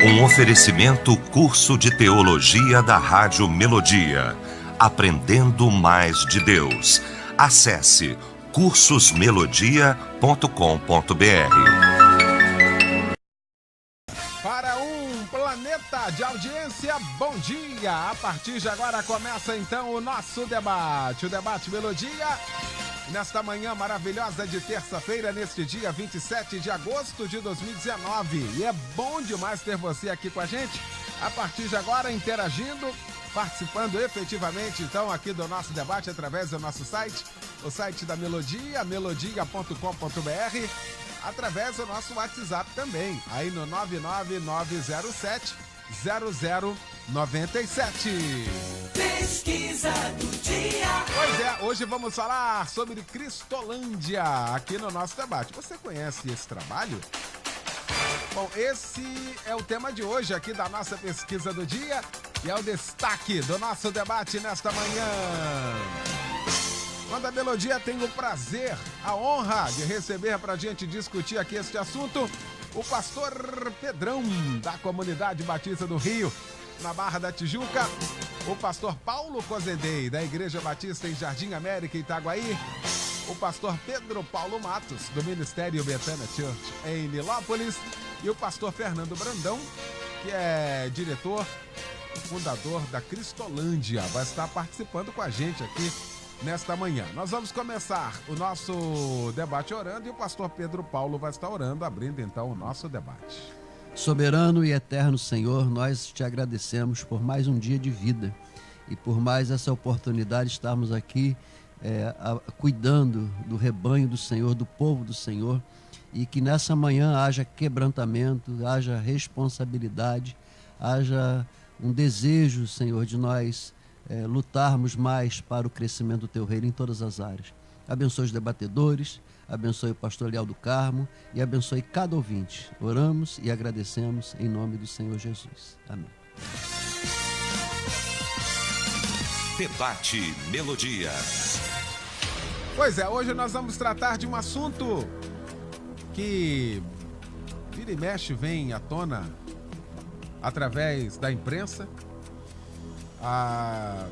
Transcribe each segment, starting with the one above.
Um oferecimento curso de teologia da Rádio Melodia. Aprendendo mais de Deus. Acesse cursosmelodia.com.br. Para um planeta de audiência, bom dia! A partir de agora começa então o nosso debate. O Debate Melodia, nesta manhã maravilhosa de terça-feira, neste dia 27 de agosto de 2019. E é bom demais ter você aqui com a gente, a partir de agora interagindo, participando efetivamente então aqui do nosso debate através do nosso site, o site da Melodia, melodia.com.br, através do nosso WhatsApp também, aí no 99907-0097. Pesquisa do dia. Pois é, hoje vamos falar sobre Cristolândia aqui no nosso debate. Você conhece esse trabalho? Bom, esse é o tema de hoje aqui da nossa pesquisa do dia e é o destaque do nosso debate nesta manhã. Quando a Melodia tem o prazer, a honra de receber para a gente discutir aqui este assunto, o pastor Pedrão, da Comunidade Batista do Rio, na Barra da Tijuca, o pastor Paulo Cozedei, da Igreja Batista em Jardim América, Itaguaí, o pastor Pedro Paulo Matos, do Ministério Betânia Church, em Nilópolis, e o pastor Fernando Brandão, que é diretor, fundador da Cristolândia, vai estar participando com a gente aqui nesta manhã. Nós vamos começar o nosso debate orando e o pastor Pedro Paulo vai estar orando, abrindo então o nosso debate. Soberano e eterno Senhor, nós te agradecemos por mais um dia de vida e por mais essa oportunidade de estarmos aqui cuidando do rebanho do Senhor, do povo do Senhor, e que nessa manhã haja quebrantamento, haja responsabilidade, haja um desejo, Senhor, de nós lutarmos mais para o crescimento do teu reino em todas as áreas. Abençoe os debatedores, abençoe o pastor Leal do Carmo e abençoe cada ouvinte. Oramos e agradecemos em nome do Senhor Jesus. Amém. Debate Melodia. Pois é, hoje nós vamos tratar de um assunto que vira e mexe vem à tona através da imprensa. Para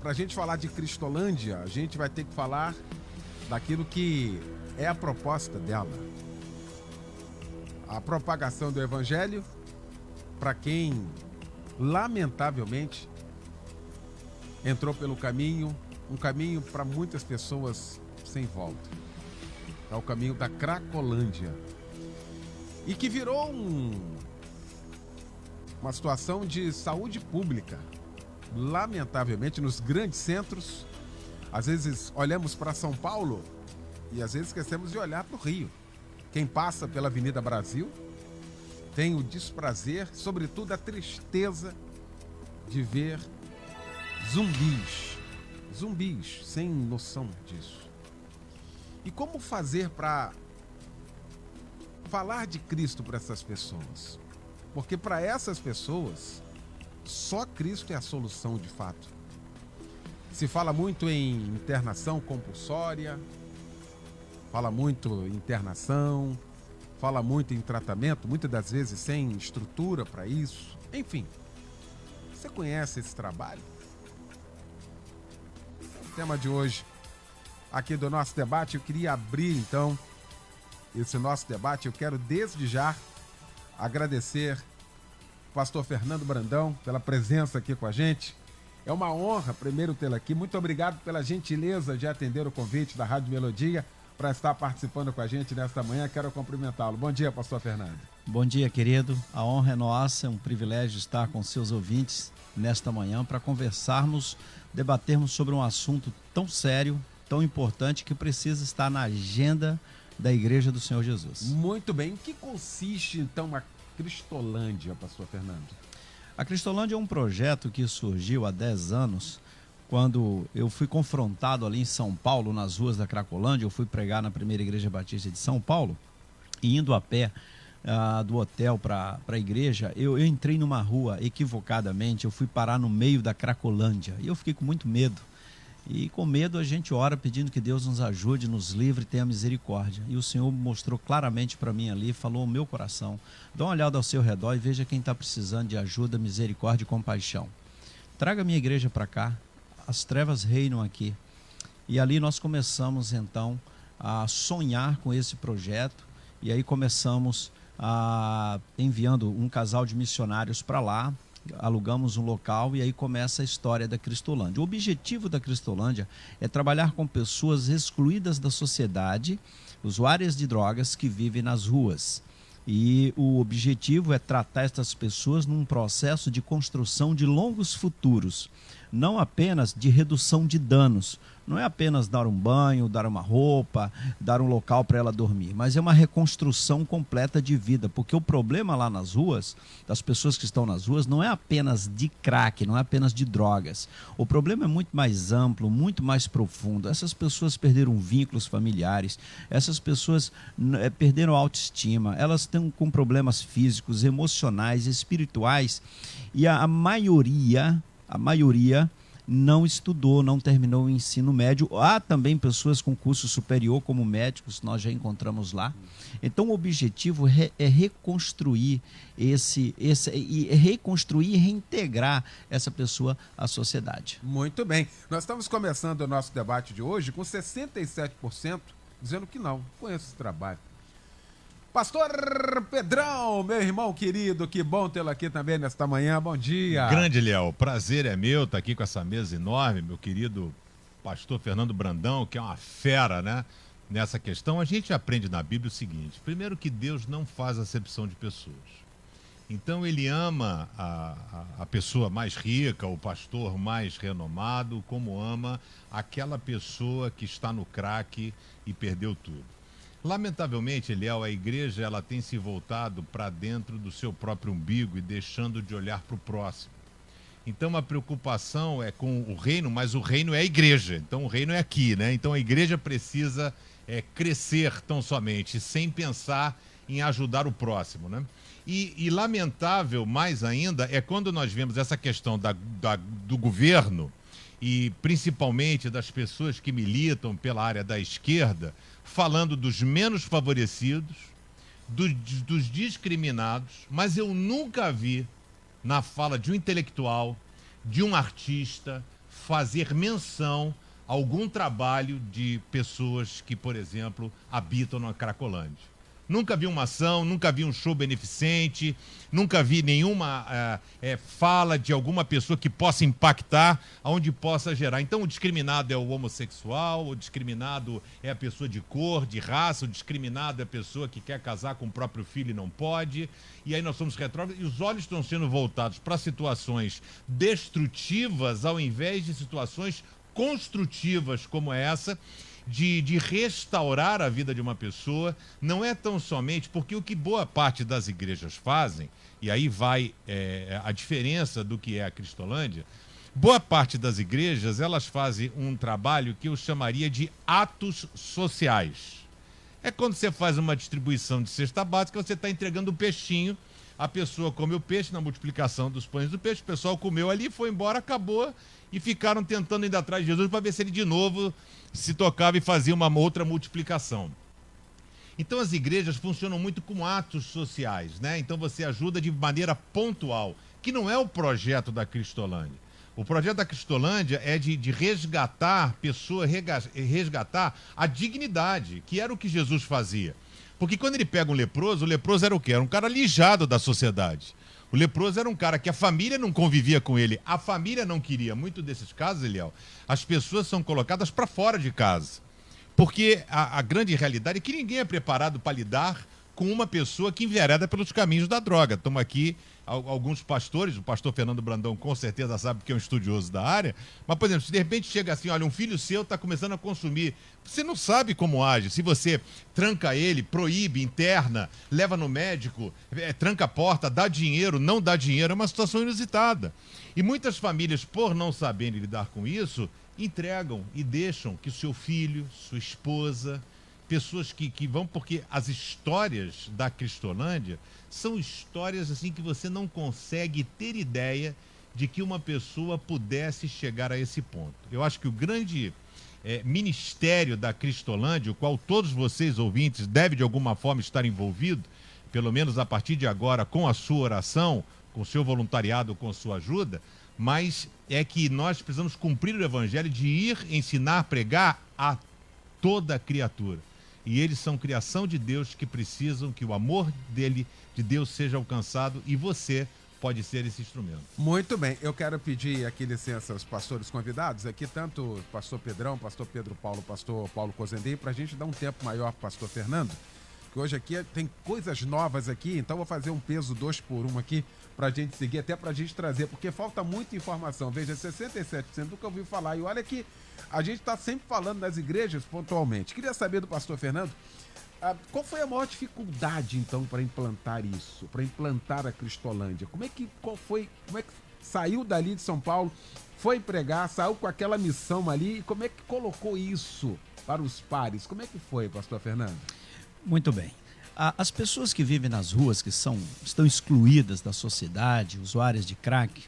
a gente falar de Cristolândia, a gente vai ter que falar daquilo que é a proposta dela. A propagação do Evangelho para quem, lamentavelmente, entrou pelo caminho, um caminho para muitas pessoas sem volta. É o caminho da Cracolândia. E que virou uma situação de saúde pública. Lamentavelmente, nos grandes centros, às vezes olhamos para São Paulo e às vezes esquecemos de olhar para o Rio. Quem passa pela Avenida Brasil tem o desprazer, sobretudo a tristeza de ver zumbis sem noção disso. E como fazer para falar de Cristo para essas pessoas? Porque para essas pessoas, só Cristo é a solução de fato. Se fala muito em internação compulsória, fala muito em internação, fala muito em tratamento, muitas das vezes sem estrutura para isso. Enfim, você conhece esse trabalho? O tema de hoje, aqui do nosso debate, eu queria abrir então esse nosso debate. Eu quero desde já agradecer o pastor Fernando Brandão pela presença aqui com a gente. É uma honra primeiro tê-lo aqui. Muito obrigado pela gentileza de atender o convite da Rádio Melodia para estar participando com a gente nesta manhã. Quero cumprimentá-lo. Bom dia, pastor Fernando. Bom dia, querido. A honra é nossa, é um privilégio estar com seus ouvintes nesta manhã para conversarmos, debatermos sobre um assunto tão sério, tão importante, que precisa estar na agenda da Igreja do Senhor Jesus. Muito bem. Em que consiste, então, a Cristolândia, pastor Fernando? A Cristolândia é um projeto que surgiu há 10 anos, quando eu fui confrontado ali em São Paulo, nas ruas da Cracolândia. Eu fui pregar na primeira Igreja Batista de São Paulo, e indo a pé do hotel para a igreja, eu entrei numa rua equivocadamente, eu fui parar no meio da Cracolândia, e eu fiquei com muito medo. E com medo a gente ora pedindo que Deus nos ajude, nos livre, tenha misericórdia. E o Senhor mostrou claramente para mim ali, falou ao meu coração: dá uma olhada ao seu redor e veja quem está precisando de ajuda, misericórdia e compaixão. Traga a minha igreja para cá, as trevas reinam aqui. E ali nós começamos então a sonhar com esse projeto, e aí começamos enviando um casal de missionários para lá, alugamos um local e aí começa a história da Cristolândia. O objetivo da Cristolândia é trabalhar com pessoas excluídas da sociedade, usuárias de drogas que vivem nas ruas. E o objetivo é tratar essas pessoas num processo de construção de longos futuros, não apenas de redução de danos. Não é apenas dar um banho, dar uma roupa, dar um local para ela dormir, mas é uma reconstrução completa de vida, porque o problema lá nas ruas, das pessoas que estão nas ruas, não é apenas de crack, não é apenas de drogas. O problema é muito mais amplo, muito mais profundo. Essas pessoas perderam vínculos familiares, essas pessoas perderam a autoestima, elas estão com problemas físicos, emocionais, espirituais, e a maioria não estudou, não terminou o ensino médio. Há também pessoas com curso superior, como médicos, nós já encontramos lá. Então, o objetivo é reconstruir reconstruir e reintegrar essa pessoa à sociedade. Muito bem. Nós estamos começando o nosso debate de hoje com 67% dizendo que não conhece esse trabalho. Pastor Pedrão, meu irmão querido, que bom tê-lo aqui também nesta manhã. Bom dia. Grande, Léo. Prazer é meu estar aqui com essa mesa enorme, meu querido pastor Fernando Brandão, que é uma fera, né? Nessa questão, a gente aprende na Bíblia o seguinte: primeiro, que Deus não faz acepção de pessoas. Então, ele ama a pessoa mais rica, o pastor mais renomado, como ama aquela pessoa que está no crack e perdeu tudo. Lamentavelmente, Eliel, a igreja ela tem se voltado para dentro do seu próprio umbigo e deixando de olhar para o próximo. Então, a preocupação é com o reino, mas o reino é a igreja. Então, o reino é aqui, né? Então, a igreja precisa crescer tão somente, sem pensar em ajudar o próximo, né? E lamentável, mais ainda, é quando nós vemos essa questão do governo e principalmente das pessoas que militam pela área da esquerda, falando dos menos favorecidos, dos discriminados, mas eu nunca vi na fala de um intelectual, de um artista, fazer menção a algum trabalho de pessoas que, por exemplo, habitam na Cracolândia. Nunca vi uma ação, nunca vi um show beneficente, nunca vi nenhuma fala de alguma pessoa que possa impactar, onde possa gerar. Então, o discriminado é o homossexual, o discriminado é a pessoa de cor, de raça, o discriminado é a pessoa que quer casar com o próprio filho e não pode. E aí nós somos retrógrados e os olhos estão sendo voltados para situações destrutivas ao invés de situações construtivas como essa, de restaurar a vida de uma pessoa. Não é tão somente porque o que boa parte das igrejas fazem, e aí vai a diferença do que é a Cristolândia, boa parte das igrejas, elas fazem um trabalho que eu chamaria de atos sociais. É quando você faz uma distribuição de cesta básica, você está entregando o peixinho, a pessoa come o peixe na multiplicação dos pães do peixe, o pessoal comeu ali, foi embora, acabou, e ficaram tentando ir atrás de Jesus para ver se ele de novo se tocava e fazia uma outra multiplicação. Então as igrejas funcionam muito com atos sociais, né? Então você ajuda de maneira pontual, que não é o projeto da Cristolândia. O projeto da Cristolândia é de resgatar pessoa, resgatar a dignidade, que era o que Jesus fazia. Porque quando ele pega um leproso, o leproso era o quê? Era um cara alijado da sociedade. O leproso era um cara que a família não convivia com ele, a família não queria. Muito desses casos, Eliel, as pessoas são colocadas para fora de casa. Porque a grande realidade é que ninguém é preparado para lidar com uma pessoa que envereda pelos caminhos da droga. Estamos aqui, alguns pastores, o pastor Fernando Brandão com certeza sabe que é um estudioso da área, mas, por exemplo, se de repente chega assim, olha, um filho seu está começando a consumir, você não sabe como age. Se você tranca ele, proíbe, interna, leva no médico, tranca a porta, dá dinheiro, não dá dinheiro, é uma situação inusitada. E muitas famílias, por não saberem lidar com isso, entregam e deixam que seu filho, sua esposa, pessoas que vão, porque as histórias da Cristolândia são histórias assim que você não consegue ter ideia de que uma pessoa pudesse chegar a esse ponto. Eu acho que o grande ministério da Cristolândia, o qual todos vocês, ouvintes, devem de alguma forma estar envolvidos, pelo menos a partir de agora, com a sua oração, com o seu voluntariado, com a sua ajuda, mas é que nós precisamos cumprir o evangelho de ir, ensinar, pregar a toda criatura. E eles são criação de Deus que precisam que o amor de Deus seja alcançado, e você pode ser esse instrumento. Muito bem, eu quero pedir aqui licença aos pastores convidados, aqui tanto o pastor Pedrão, pastor Pedro Paulo, pastor Paulo Cozendei, para a gente dar um tempo maior para o pastor Fernando, que hoje aqui tem coisas novas aqui, então vou fazer um peso 2 por 1 aqui para a gente seguir, até para a gente trazer, porque falta muita informação. Veja, 67% do que eu ouvi falar, e olha que a gente está sempre falando das igrejas pontualmente. Queria saber do pastor Fernando, qual foi a maior dificuldade, então, para implantar isso, para implantar a Cristolândia? Como é que saiu dali de São Paulo, foi pregar, saiu com aquela missão ali, e como é que colocou isso para os pares? Como é que foi, pastor Fernando? Muito bem. As pessoas que vivem nas ruas, que estão excluídas da sociedade, usuárias de crack,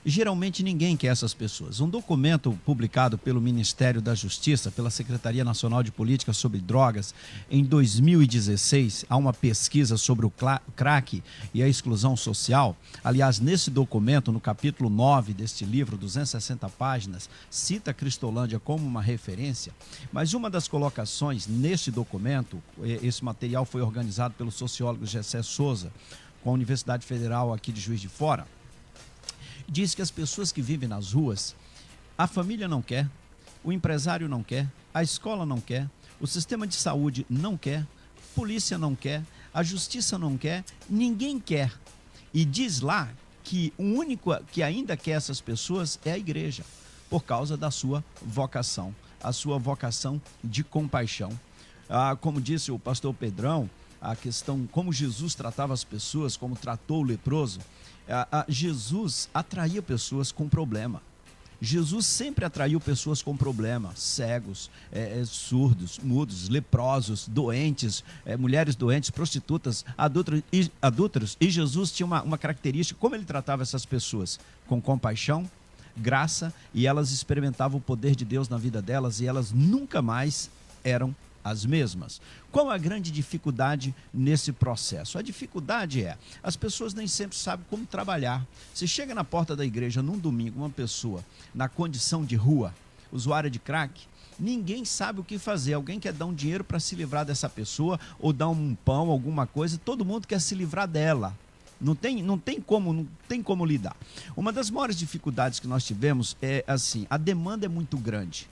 geralmente ninguém quer essas pessoas. Um documento publicado pelo Ministério da Justiça, pela Secretaria Nacional de Política sobre Drogas, em 2016, há uma pesquisa sobre o crack e a exclusão social. Aliás, nesse documento, no capítulo 9 deste livro, 260 páginas, cita a Cristolândia como uma referência, mas uma das colocações neste documento, esse material foi organizado pelo sociólogo Gessé Souza, com a Universidade Federal aqui de Juiz de Fora, diz que as pessoas que vivem nas ruas, a família não quer, o empresário não quer, a escola não quer, o sistema de saúde não quer, a polícia não quer, a justiça não quer, ninguém quer. E diz lá que o único que ainda quer essas pessoas é a igreja, por causa da sua vocação, a sua vocação de compaixão. Como disse o pastor Pedrão, a questão como Jesus tratava as pessoas, como tratou o leproso, Jesus atraía pessoas com problema. Jesus sempre atraiu pessoas com problema, cegos, surdos, mudos, leprosos, doentes, mulheres doentes, prostitutas, adúlteros. E Jesus tinha uma característica, como ele tratava essas pessoas? Com compaixão, graça, e elas experimentavam o poder de Deus na vida delas, e elas nunca mais eram as mesmas. Qual a grande dificuldade nesse processo? A dificuldade as pessoas nem sempre sabem como trabalhar. Se chega na porta da igreja num domingo, uma pessoa na condição de rua, usuária de crack, ninguém sabe o que fazer. Alguém quer dar um dinheiro para se livrar dessa pessoa, ou dar um pão, alguma coisa, todo mundo quer se livrar dela. Não tem como lidar. Uma das maiores dificuldades que nós tivemos é assim, a demanda é muito grande.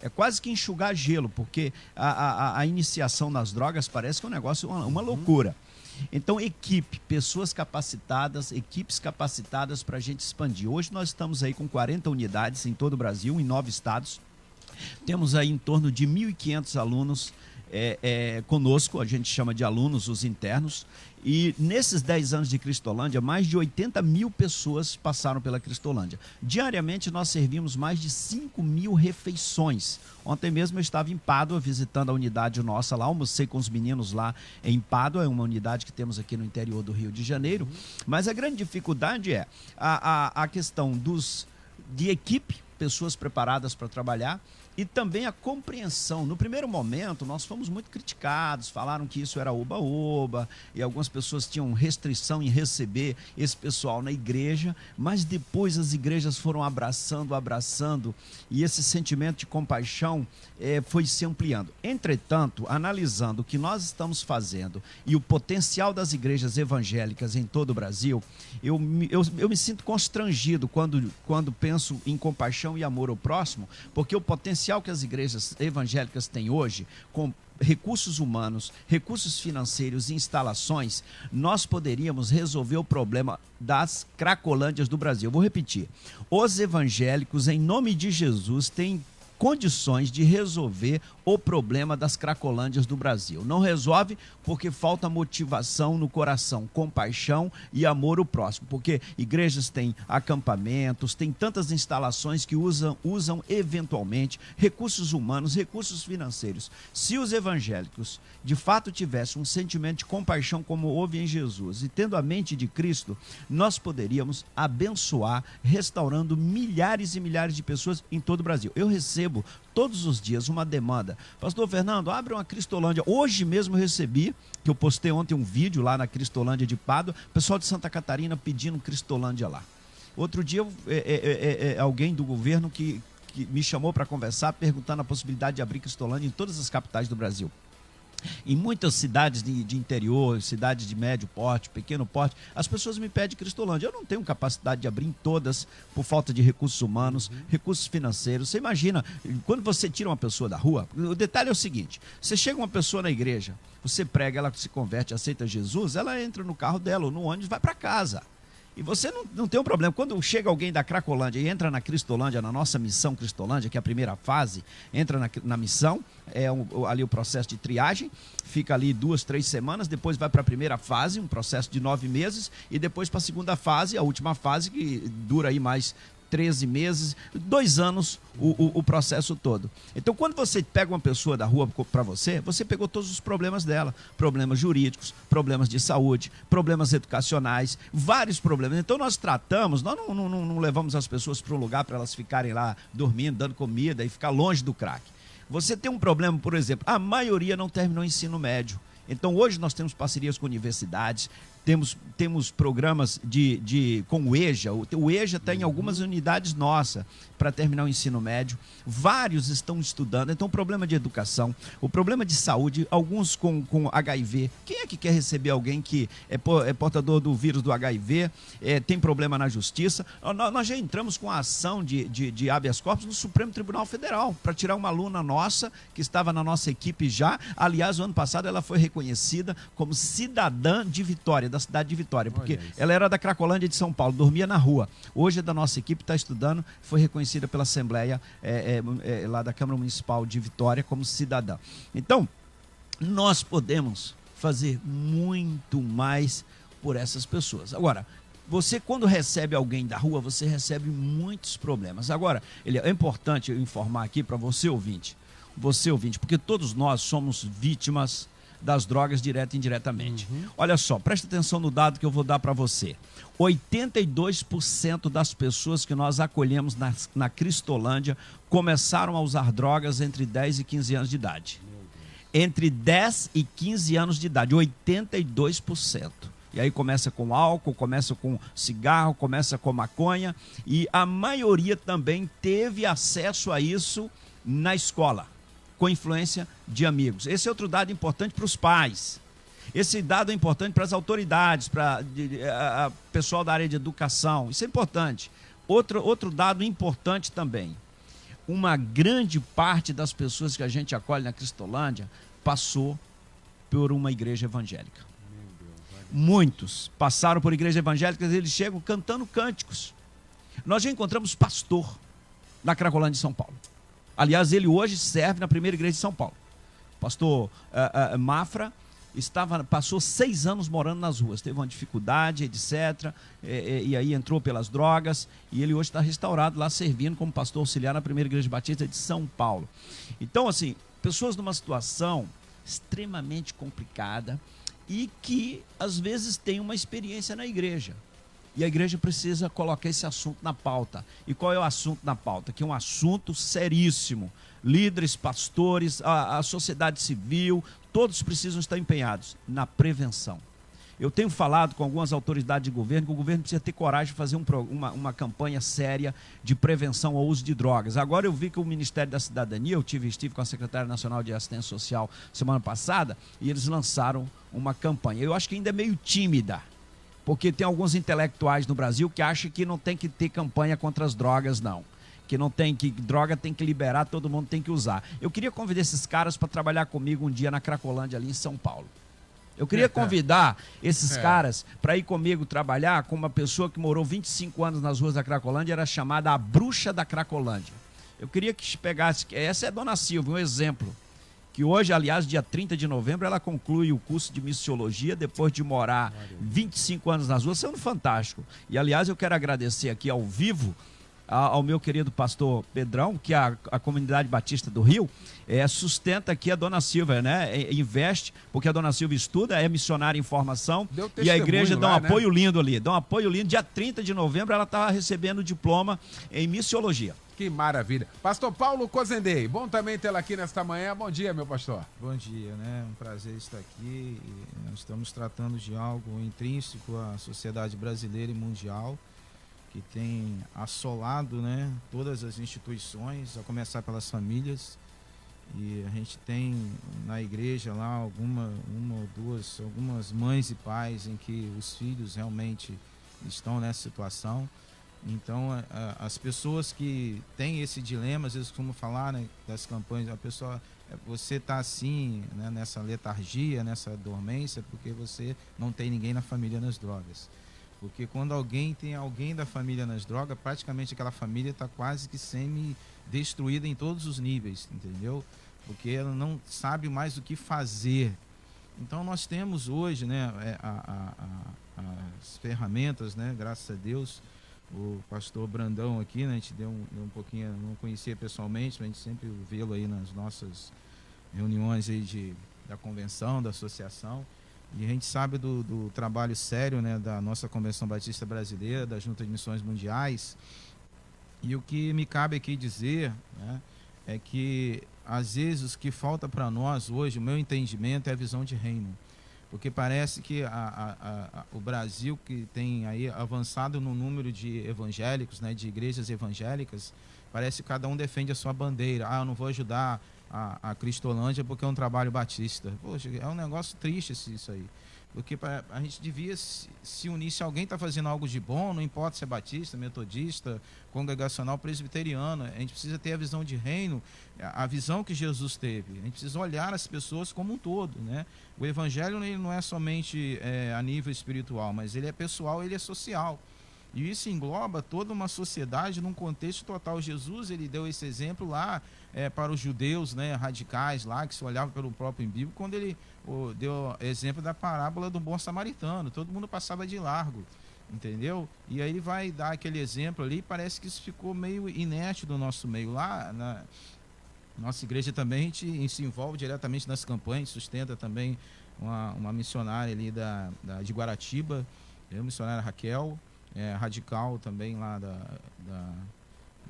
É quase que enxugar gelo, porque a iniciação nas drogas parece que é um negócio, uma loucura. Então, pessoas capacitadas, equipes capacitadas para a gente expandir. Hoje nós estamos aí com 40 unidades em todo o Brasil, em 9 estados. Temos aí em torno de 1.500 alunos conosco, a gente chama de alunos, os internos. E nesses 10 anos de Cristolândia, mais de 80 mil pessoas passaram pela Cristolândia. Diariamente nós servimos mais de 5 mil refeições. Ontem mesmo eu estava em Pádua, visitando a unidade nossa lá, almocei com os meninos lá em Pádua, é uma unidade que temos aqui no interior do Rio de Janeiro. Mas a grande dificuldade é a questão de equipe, pessoas preparadas para trabalhar, e também a compreensão. No primeiro momento, nós fomos muito criticados, falaram que isso era oba-oba, e algumas pessoas tinham restrição em receber esse pessoal na igreja, mas depois as igrejas foram abraçando, e esse sentimento de compaixão foi se ampliando. Entretanto, analisando o que nós estamos fazendo e o potencial das igrejas evangélicas em todo o Brasil, eu me sinto constrangido quando penso em compaixão e amor ao próximo, porque o potencial que as igrejas evangélicas têm hoje, com recursos humanos, recursos financeiros e instalações, nós poderíamos resolver o problema das cracolândias do Brasil. Eu vou repetir. Os evangélicos, em nome de Jesus, têm condições de resolver o problema das cracolândias do Brasil. Não resolve porque falta motivação no coração, compaixão e amor ao próximo. Porque igrejas têm acampamentos, têm tantas instalações que usam eventualmente recursos humanos, recursos financeiros. Se os evangélicos de fato tivessem um sentimento de compaixão como houve em Jesus e tendo a mente de Cristo, nós poderíamos abençoar, restaurando milhares e milhares de pessoas em todo o Brasil. Eu recebo todos os dias uma demanda. Pastor Fernando, abre uma Cristolândia. Hoje mesmo eu recebi, que eu postei ontem um vídeo lá na Cristolândia de Pádua, pessoal de Santa Catarina pedindo Cristolândia lá. Outro dia, alguém do governo que me chamou para conversar, perguntando a possibilidade de abrir Cristolândia em todas as capitais do Brasil. Em muitas cidades de interior, cidades de médio porte, pequeno porte, as pessoas me pedem Cristolândia. Eu não tenho capacidade de abrir em todas por falta de recursos humanos, recursos financeiros. Você imagina, quando você tira uma pessoa da rua, o detalhe é o seguinte, você chega uma pessoa na igreja, você prega, ela se converte, aceita Jesus, ela entra no carro dela ou no ônibus, vai para casa. E você não tem um problema. Quando chega alguém da Cracolândia e entra na Cristolândia, na nossa missão Cristolândia, que é a primeira fase, entra na missão, ali o processo de triagem, fica ali 2, 3 semanas, depois vai para a primeira fase, um processo de 9 meses, e depois para a segunda fase, a última fase, que dura aí mais 13 meses, 2 anos o processo todo. Então, quando você pega uma pessoa da rua para você pegou todos os problemas dela, problemas jurídicos, problemas de saúde, problemas educacionais, vários problemas. Então, nós tratamos, nós não levamos as pessoas para um lugar para elas ficarem lá dormindo, dando comida e ficar longe do crack. Você tem um problema, por exemplo, a maioria não terminou o ensino médio. Então, hoje nós temos parcerias com universidades, temos programas com o EJA. O EJA está em algumas unidades nossas para terminar o ensino médio. Vários estão estudando. Então, o problema de educação, o problema de saúde, alguns com HIV. Quem é que quer receber alguém que é portador do vírus do HIV, tem problema na justiça? Nós já entramos com a ação de habeas corpus no Supremo Tribunal Federal para tirar uma aluna nossa que estava na nossa equipe já. Aliás, o ano passado ela foi reconhecida como cidadã de Vitória, da cidade de Vitória, porque ela era da Cracolândia de São Paulo, dormia na rua. Hoje é da nossa equipe, está estudando, foi reconhecida pela Assembleia lá da Câmara Municipal de Vitória como cidadã. Então, nós podemos fazer muito mais por essas pessoas. Agora, você quando recebe alguém da rua, você recebe muitos problemas. Agora, é importante eu informar aqui para você ouvinte, porque todos nós somos vítimas das drogas direta e indiretamente. Olha só, presta atenção no dado que eu vou dar para você. 82% das pessoas que nós acolhemos na Cristolândia começaram a usar drogas entre 10 e 15 anos de idade. Entre 10 e 15 anos de idade, 82%. E aí começa com álcool, começa com cigarro, começa com maconha. E a maioria também teve acesso a isso na escola, com influência de amigos. Esse é outro dado importante para os pais. Esse dado é importante para as autoridades, para o pessoal da área de educação. Isso é importante. Outro dado importante também. Uma grande parte das pessoas que a gente acolhe na Cristolândia passou por uma igreja evangélica. Muitos passaram por igrejas evangélicas e eles chegam cantando cânticos. Nós já encontramos pastor na Cracolândia de São Paulo. Aliás, ele hoje serve na primeira igreja de São Paulo. Pastor Mafra passou 6 anos morando nas ruas, teve uma dificuldade, etc. E aí entrou pelas drogas e ele hoje está restaurado lá, servindo como pastor auxiliar na primeira igreja batista de São Paulo. Então, assim, pessoas numa situação extremamente complicada e que, às vezes, têm uma experiência na igreja. E a igreja precisa colocar esse assunto na pauta. E qual é o assunto na pauta? Que é um assunto seríssimo. Líderes, pastores, a sociedade civil, todos precisam estar empenhados na prevenção. Eu tenho falado com algumas autoridades de governo que o governo precisa ter coragem de fazer uma campanha séria de prevenção ao uso de drogas. Agora eu vi que o Ministério da Cidadania, eu estive com a Secretária Nacional de Assistência Social semana passada, e eles lançaram uma campanha. Eu acho que ainda é meio tímida, porque tem alguns intelectuais no Brasil que acham que não tem que ter campanha contra as drogas, não. Que droga tem que liberar, todo mundo tem que usar. Eu queria convidar esses caras para trabalhar comigo um dia na Cracolândia, ali em São Paulo. Eu queria convidar esses caras para ir comigo trabalhar com uma pessoa que morou 25 anos nas ruas da Cracolândia, era chamada a Bruxa da Cracolândia. Eu queria que pegasse, essa é a Dona Silvia, um exemplo, que hoje, aliás, dia 30 de novembro, ela conclui o curso de missiologia, depois de morar 25 anos nas ruas, sendo fantástico. E, aliás, eu quero agradecer aqui ao vivo ao meu querido pastor Pedrão, que a Comunidade Batista do Rio sustenta aqui a Dona Silvia, né? Investe, porque a Dona Silvia estuda, é missionária em formação, e a igreja dá um apoio lindo ali, dá um apoio lindo. Dia 30 de novembro ela está recebendo o diploma em missiologia. Que maravilha. Pastor Paulo Cozendei, bom também tê-lo aqui nesta manhã. Bom dia, meu pastor. Bom dia, né? Um prazer estar aqui. E nós estamos tratando de algo intrínseco à sociedade brasileira e mundial, que tem assolado, né, todas as instituições, a começar pelas famílias. E a gente tem na igreja lá algumas mães e pais em que os filhos realmente estão nessa situação. Então, as pessoas que têm esse dilema, às vezes costumam falar, né, das campanhas, a pessoa, você está assim, né, nessa letargia, nessa dormência, porque você não tem ninguém na família nas drogas. Porque quando alguém tem alguém da família nas drogas, praticamente aquela família está quase que semi-destruída em todos os níveis, entendeu? Porque ela não sabe mais o que fazer. Então nós temos hoje, né, as ferramentas, né, graças a Deus. O pastor Brandão aqui, né, a gente deu um pouquinho, não conhecia pessoalmente, mas a gente sempre vê-lo aí nas nossas reuniões aí da convenção, da associação. E a gente sabe do trabalho sério, né, da nossa Convenção Batista Brasileira, da Junta de Missões Mundiais. E o que me cabe aqui dizer, né, é que, às vezes, o que falta para nós hoje, o meu entendimento, é a visão de reino. Porque parece que o Brasil, que tem aí avançado no número de evangélicos, né, de igrejas evangélicas, parece que cada um defende a sua bandeira. Eu não vou ajudar a Cristolândia porque é um trabalho batista. Poxa, é um negócio triste isso aí. Porque a gente devia se unir. Se alguém está fazendo algo de bom, não importa se é batista, metodista, congregacional, presbiteriano, a gente precisa ter a visão de reino, a visão que Jesus teve. A gente precisa olhar as pessoas como um todo, né? O evangelho ele não é somente a nível espiritual, mas ele é pessoal, ele é social. E isso engloba toda uma sociedade num contexto total. Jesus, ele deu esse exemplo lá para os judeus, né, radicais lá, que se olhavam pelo próprio Bíblia, quando ele deu exemplo da parábola do bom samaritano. Todo mundo passava de largo, entendeu? E aí ele vai dar aquele exemplo ali, parece que isso ficou meio inerte do nosso meio. Lá na nossa igreja também a gente se envolve diretamente nas campanhas, sustenta também uma missionária ali de Guaratiba, a missionária Raquel, radical também lá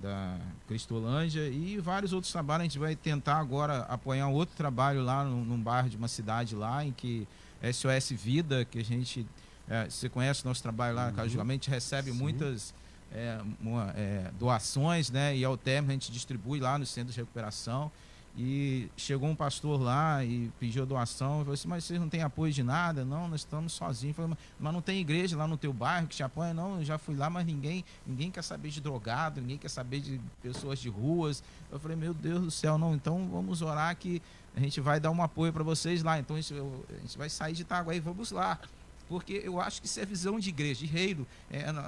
da Cristolândia, e vários outros trabalhos. A gente vai tentar agora apoiar outro trabalho lá num bairro de uma cidade lá, em que SOS Vida, que a gente, você conhece o nosso trabalho lá, a gente recebe muitas doações, né, e ao término a gente distribui lá no centro de recuperação. E chegou um pastor lá e pediu doação, e falou assim: mas vocês não têm apoio de nada? Não, nós estamos sozinhos. Falei, mas não tem igreja lá no teu bairro que te apoia? Não, eu já fui lá, mas ninguém quer saber de drogado, ninguém quer saber de pessoas de ruas. Eu falei, meu Deus do céu, não, então vamos orar que a gente vai dar um apoio para vocês lá. Então a gente vai sair de Itaguaí, vamos lá. Porque eu acho que isso é visão de igreja, de reino,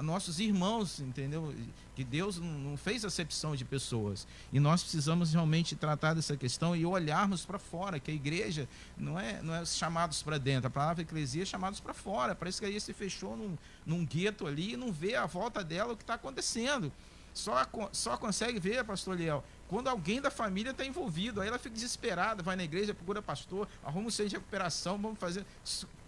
nossos irmãos, entendeu? Que Deus não fez acepção de pessoas. E nós precisamos realmente tratar dessa questão e olharmos para fora, que a igreja não é chamados para dentro, a palavra eclesia é chamados para fora. Parece que a igreja se fechou num gueto ali e não vê à volta dela o que está acontecendo. Só consegue ver, pastor Liel, quando alguém da família está envolvido. Aí ela fica desesperada, vai na igreja, procura pastor, arruma um centro de recuperação, vamos fazer...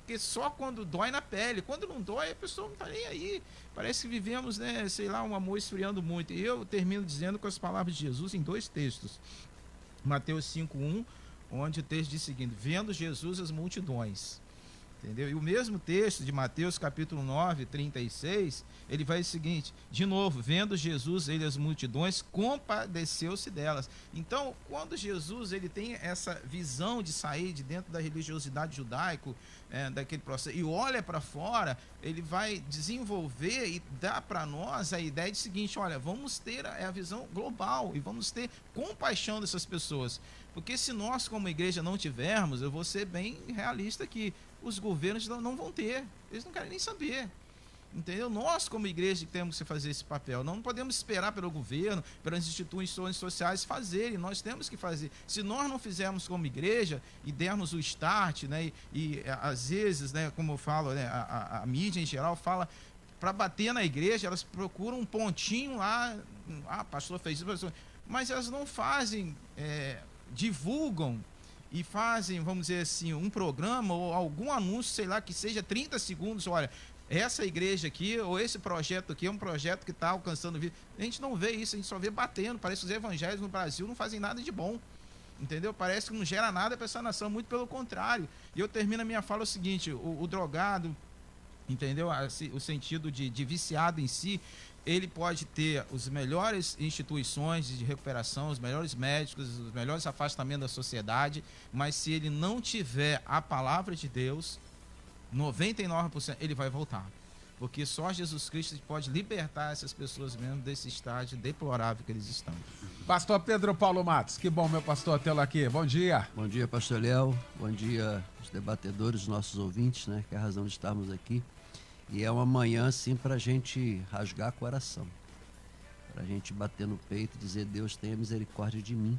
Porque só quando dói na pele, quando não dói, a pessoa não está nem aí. Parece que vivemos, né, sei lá, um amor esfriando muito. E eu termino dizendo com as palavras de Jesus em 2 textos. Mateus 5:1, onde o texto diz o seguinte: vendo Jesus as multidões. Entendeu? E o mesmo texto de Mateus capítulo 9, 36, ele vai o seguinte, de novo, vendo Jesus, ele as multidões, compadeceu-se delas. Então, quando Jesus ele tem essa visão de sair de dentro da religiosidade judaico, daquele processo, e olha para fora, ele vai desenvolver e dar para nós a ideia de seguinte: olha, vamos ter a visão global e vamos ter compaixão dessas pessoas. Porque se nós, como igreja, não tivermos, eu vou ser bem realista aqui, os governos não vão ter, eles não querem nem saber. Entendeu? Nós, como igreja, temos que fazer esse papel. Não podemos esperar pelo governo, pelas instituições sociais fazerem. Nós temos que fazer. Se nós não fizermos como igreja e dermos o start, né? E às vezes, né, como eu falo, né, a mídia em geral fala, para bater na igreja, elas procuram um pontinho lá. Pastor fez isso, pastor. Mas elas não fazem, divulgam e fazem, vamos dizer assim, um programa ou algum anúncio, sei lá, que seja 30 segundos. Olha, essa igreja aqui, ou esse projeto aqui, é um projeto que está alcançando vida. A gente não vê isso, a gente só vê batendo. Parece que os evangelhos no Brasil não fazem nada de bom. Entendeu? Parece que não gera nada para essa nação, muito pelo contrário. E eu termino a minha fala o seguinte: o drogado, entendeu? O sentido de viciado em si, ele pode ter as melhores instituições de recuperação, os melhores médicos, os melhores afastamentos da sociedade, mas se ele não tiver a palavra de Deus, 99% ele vai voltar. Porque só Jesus Cristo pode libertar essas pessoas mesmo desse estágio deplorável que eles estão. Pastor Pedro Paulo Matos, que bom, meu pastor, tê-lo aqui. Bom dia. Bom dia, pastor Léo. Bom dia, os debatedores, os nossos ouvintes, né? Que é a razão de estarmos aqui. E é uma manhã, assim, para a gente rasgar coração. Para a gente bater no peito e dizer: Deus tenha misericórdia de mim.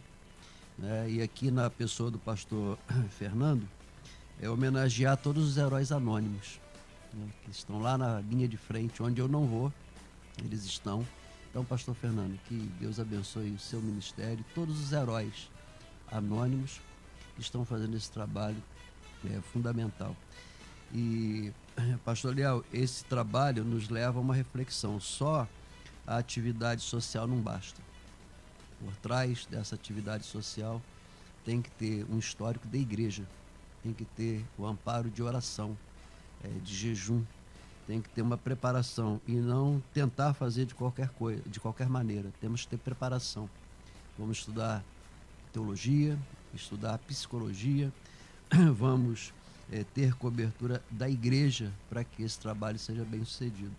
Né? E aqui na pessoa do pastor Fernando, é homenagear todos os heróis anônimos, né, que estão lá na linha de frente, onde eu não vou, eles estão. Então, pastor Fernando, que Deus abençoe o seu ministério, todos os heróis anônimos que estão fazendo esse trabalho, que é fundamental. E, pastor Léo, esse trabalho nos leva a uma reflexão. Só a atividade social não basta. Por trás dessa atividade social tem que ter um histórico da igreja. Tem que ter o amparo de oração, de jejum, tem que ter uma preparação e não tentar fazer de qualquer coisa, de qualquer maneira. Temos que ter preparação. Vamos estudar teologia, estudar psicologia, vamos ter cobertura da igreja para que esse trabalho seja bem sucedido.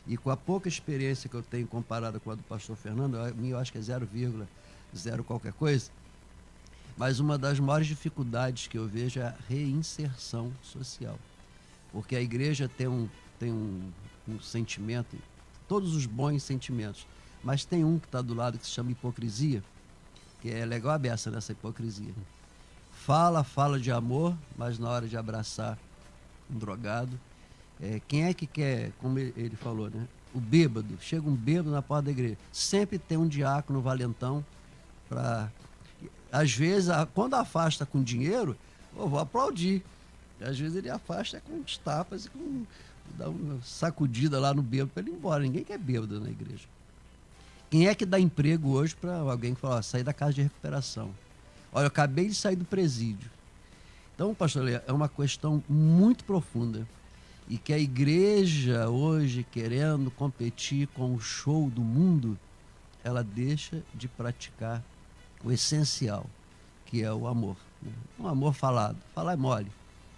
E com a pouca experiência que eu tenho comparada com a do pastor Fernando, a minha eu acho que é 0,0 qualquer coisa, mas uma das maiores dificuldades que eu vejo é a reinserção social. Porque a igreja tem um sentimento, todos os bons sentimentos, mas tem um que está do lado que se chama hipocrisia, que é legal a beça nessa hipocrisia. Fala de amor, mas na hora de abraçar um drogado, quem é que quer, como ele falou, né? O bêbado, chega um bêbado na porta da igreja, sempre tem um diácono valentão para... Às vezes, quando afasta com dinheiro, eu vou aplaudir. Às vezes ele afasta com uns tapas e dá uma sacudida lá no bêbado para ele ir embora. Ninguém quer bêbado na igreja. Quem é que dá emprego hoje para alguém que fala: sair da casa de recuperação? Olha, eu acabei de sair do presídio. Então, pastor Léo, é uma questão muito profunda. E que a igreja hoje, querendo competir com o show do mundo, ela deixa de praticar o essencial, que é o amor. Né? Um amor falado. Falar é mole.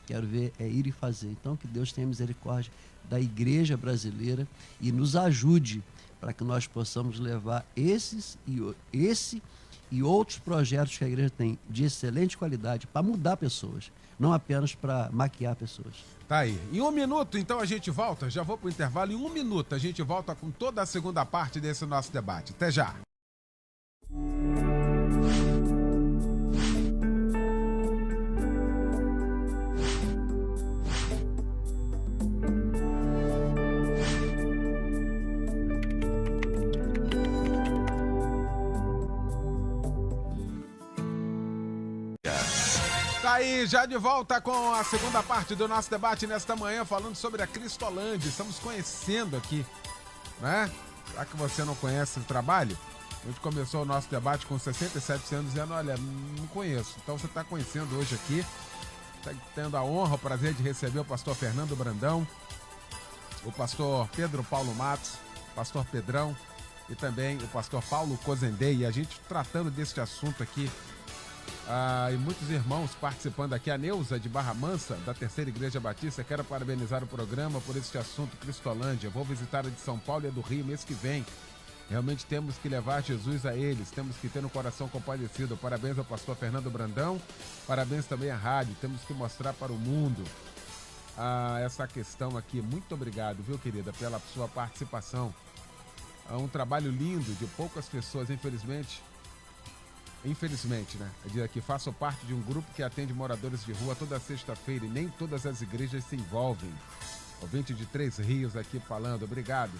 Quero ver é ir e fazer. Então, que Deus tenha misericórdia da igreja brasileira e nos ajude para que nós possamos levar esse e outros projetos que a igreja tem de excelente qualidade para mudar pessoas, não apenas para maquiar pessoas. Tá aí. Em 1 minuto, então, a gente volta. Já vou para o intervalo. Em 1 minuto, a gente volta com toda a segunda parte desse nosso debate. Até já. Tá aí, já de volta com a segunda parte do nosso debate nesta manhã, falando sobre a Cristolândia. Estamos conhecendo aqui, né? Será que você não conhece o trabalho? A gente começou o nosso debate com 67 anos dizendo: olha, não conheço. Então você está conhecendo hoje aqui, está tendo a honra, o prazer de receber o pastor Fernando Brandão, o pastor Pedro Paulo Matos, o pastor Pedrão e também o pastor Paulo Cozendei. E a gente tratando deste assunto aqui. E muitos irmãos participando aqui. A Neuza de Barra Mansa, da Terceira Igreja Batista: quero parabenizar o programa por este assunto Cristolândia. Vou visitar a de São Paulo e a do Rio mês que vem. Realmente temos que levar Jesus a eles, temos que ter um coração compadecido. Parabéns ao pastor Fernando Brandão, parabéns também à rádio. Temos que mostrar para o mundo essa questão aqui. Muito obrigado, viu, querida, pela sua participação. É um trabalho lindo de poucas pessoas, infelizmente. Infelizmente, né? Diz aqui, faço parte de um grupo que atende moradores de rua toda sexta-feira e nem todas as igrejas se envolvem. Ouvinte de Três Rios aqui falando. Obrigado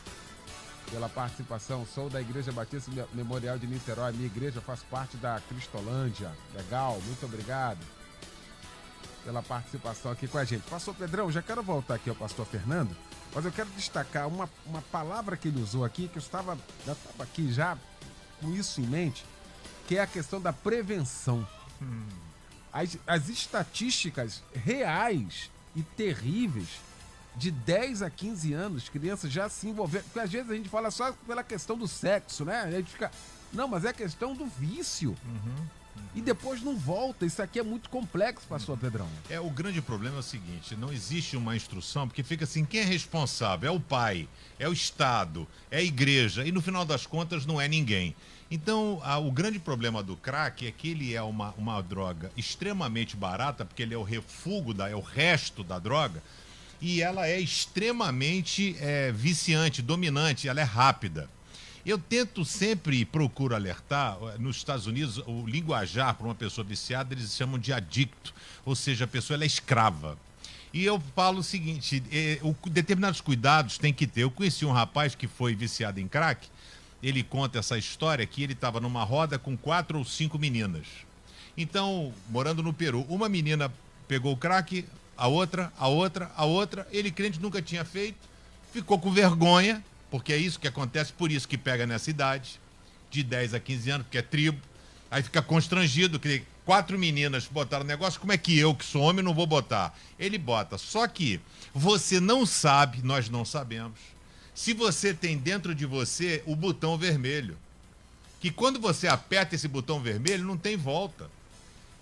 pela participação. Sou da Igreja Batista Memorial de Niterói. Minha igreja faz parte da Cristolândia. Legal, muito obrigado pela participação aqui com a gente. Pastor Pedrão, já quero voltar aqui ao pastor Fernando, mas eu quero destacar uma palavra que ele usou aqui, que eu estava aqui já com isso em mente, que é a questão da prevenção. As estatísticas reais e terríveis de 10 a 15 anos, crianças já se envolveram, porque às vezes a gente fala só pela questão do sexo, né? A gente fica, não, mas é a questão do vício. E depois não volta. Isso aqui é muito complexo, pastor Pedrão. O grande problema é o seguinte, não existe uma instrução, porque fica assim, quem é responsável? É o pai, é o Estado, é a igreja, e no final das contas não é ninguém. Então, o grande problema do crack é que ele é uma droga extremamente barata, porque ele é o refúgio, é o resto da droga, e ela é extremamente viciante, dominante, ela é rápida. Eu tento sempre, procuro alertar, nos Estados Unidos, o linguajar para uma pessoa viciada, eles chamam de adicto, ou seja, a pessoa ela é escrava. E eu falo o seguinte, determinados cuidados tem que ter. Eu conheci um rapaz que foi viciado em crack, ele conta essa história que ele estava numa roda com 4 ou 5 meninas. Então, morando no Peru, uma menina pegou o crack, a outra, ele crente nunca tinha feito, ficou com vergonha, porque é isso que acontece, por isso que pega nessa idade, de 10 a 15 anos, porque é tribo, aí fica constrangido, que 4 meninas botaram o negócio, como é que eu, que sou homem, não vou botar? Ele bota, só que você não sabe, nós não sabemos, se você tem dentro de você o botão vermelho, que quando você aperta esse botão vermelho, não tem volta.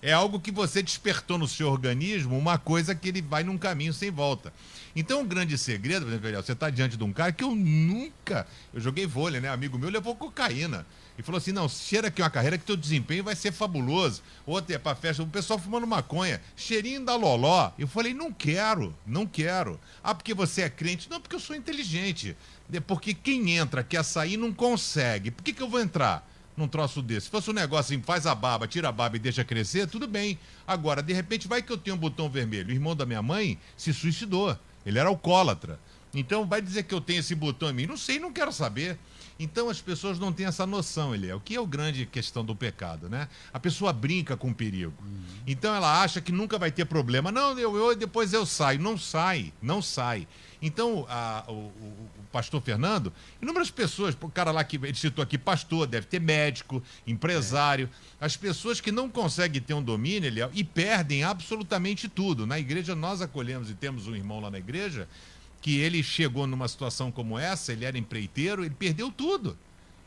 É algo que você despertou no seu organismo, uma coisa que ele vai num caminho sem volta. Então, um grande segredo, por exemplo, você está diante de um cara que eu joguei vôlei, né? Amigo meu levou cocaína. E falou assim, não, cheira aqui uma carreira que teu desempenho vai ser fabuloso. Outra é pra festa, o pessoal fumando maconha, cheirinho da loló. Eu falei, não quero. Ah, porque você é crente? Não, porque eu sou inteligente. Porque quem entra, quer sair, não consegue. Por que eu vou entrar num troço desse? Se fosse um negócio assim, faz a barba, tira a barba e deixa crescer, tudo bem. Agora, de repente, vai que eu tenho um botão vermelho. O irmão da minha mãe se suicidou. Ele era alcoólatra. Então, vai dizer que eu tenho esse botão em mim? Não sei, não quero saber. Então, as pessoas não têm essa noção, o que é a grande questão do pecado, né? A pessoa brinca com o perigo. Então, ela acha que nunca vai ter problema. Não, depois eu saio. Não sai. Então, o pastor Fernando, inúmeras pessoas, o cara lá que ele citou aqui, pastor, deve ter médico, empresário, as pessoas que não conseguem ter um domínio, e perdem absolutamente tudo. Na igreja, nós acolhemos e temos um irmão lá na igreja, que ele chegou numa situação como essa, ele era empreiteiro, ele perdeu tudo.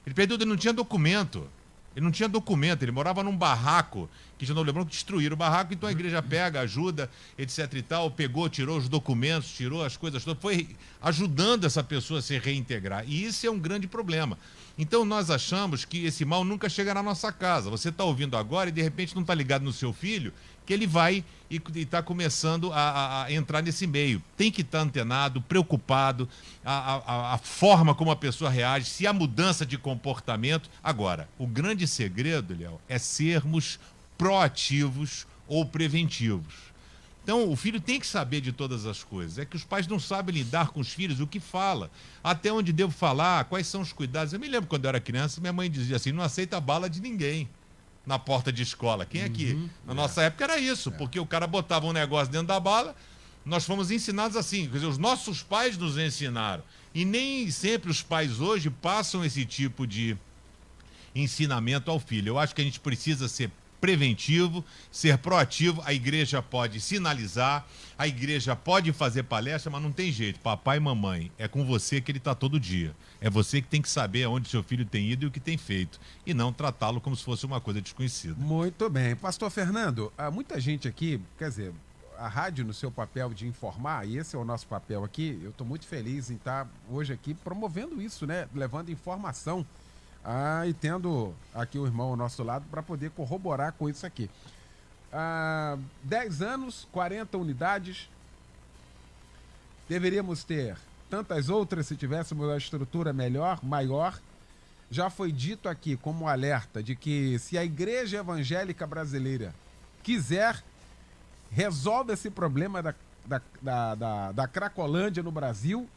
Ele não tinha documento. Ele morava num barraco, que já não lembrou que destruíram o barraco, então a igreja pega, ajuda, etc e tal, pegou, tirou os documentos, tirou as coisas todas, foi ajudando essa pessoa a se reintegrar. E isso é um grande problema. Então nós achamos que esse mal nunca chega na nossa casa. Você está ouvindo agora e de repente não está ligado no seu filho, que ele vai e está começando a entrar nesse meio. Tem que estar antenado, preocupado, a forma como a pessoa reage, se há mudança de comportamento. Agora, o grande segredo, Léo, é sermos proativos ou preventivos. Então, o filho tem que saber de todas as coisas. É que os pais não sabem lidar com os filhos, o que fala, até onde devo falar, quais são os cuidados. Eu me lembro quando eu era criança, minha mãe dizia assim, não aceita bala de ninguém na porta de escola. Quem aqui? Na nossa época era isso, porque o cara botava um negócio dentro da bala, nós fomos ensinados assim, quer dizer, os nossos pais nos ensinaram. E nem sempre os pais hoje passam esse tipo de ensinamento ao filho. Eu acho que a gente precisa ser preventivo, ser proativo. A igreja pode sinalizar, a igreja pode fazer palestra, mas não tem jeito. Papai e mamãe, é com você que ele está todo dia. É você que tem que saber aonde seu filho tem ido e o que tem feito, e não tratá-lo como se fosse uma coisa desconhecida. Muito bem. Pastor Fernando, há muita gente aqui, quer dizer, a rádio no seu papel de informar, e esse é o nosso papel aqui, eu estou muito feliz em estar hoje aqui promovendo isso, né? Levando informação. E tendo aqui o irmão ao nosso lado para poder corroborar com isso aqui. 10 anos, 40 unidades, deveríamos ter tantas outras se tivéssemos uma estrutura melhor, maior. Já foi dito aqui como alerta de que se a igreja evangélica brasileira quiser, resolve esse problema da Cracolândia no Brasil.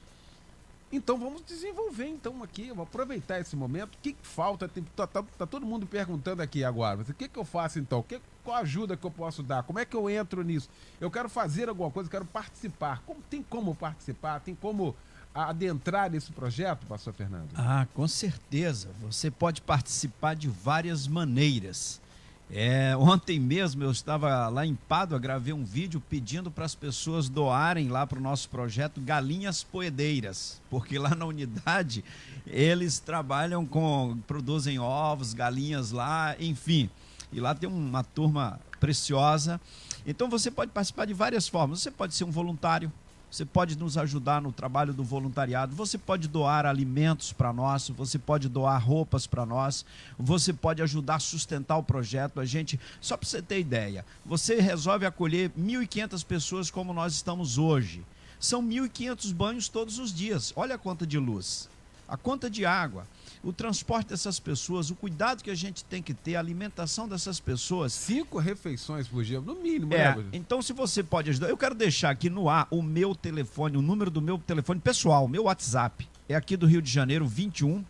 Então vamos desenvolver então aqui, vou aproveitar esse momento. O que falta? Tá todo mundo perguntando aqui agora. O que eu faço então? Qual ajuda que eu posso dar? Como é que eu entro nisso? Eu quero fazer alguma coisa, quero participar. Tem como participar? Tem como adentrar nesse projeto, pastor Fernando? Ah, com certeza. Você pode participar de várias maneiras. Ontem mesmo eu estava lá em Pádua, gravei um vídeo pedindo para as pessoas doarem lá para o nosso projeto galinhas poedeiras, porque lá na unidade eles trabalham produzem ovos, galinhas lá, enfim, e lá tem uma turma preciosa. Então você pode participar de várias formas. Você pode ser um voluntário, você pode nos ajudar no trabalho do voluntariado, você pode doar alimentos para nós, você pode doar roupas para nós, você pode ajudar a sustentar o projeto. Só para você ter ideia, você resolve acolher 1.500 pessoas como nós estamos hoje. São 1.500 banhos todos os dias. Olha a conta de luz, a conta de água, o transporte dessas pessoas, o cuidado que a gente tem que ter, a alimentação dessas pessoas. 5 refeições por dia, no mínimo. Então, se você pode ajudar, eu quero deixar aqui no ar o meu telefone, o número do meu telefone pessoal, meu WhatsApp. É aqui do Rio de Janeiro, 21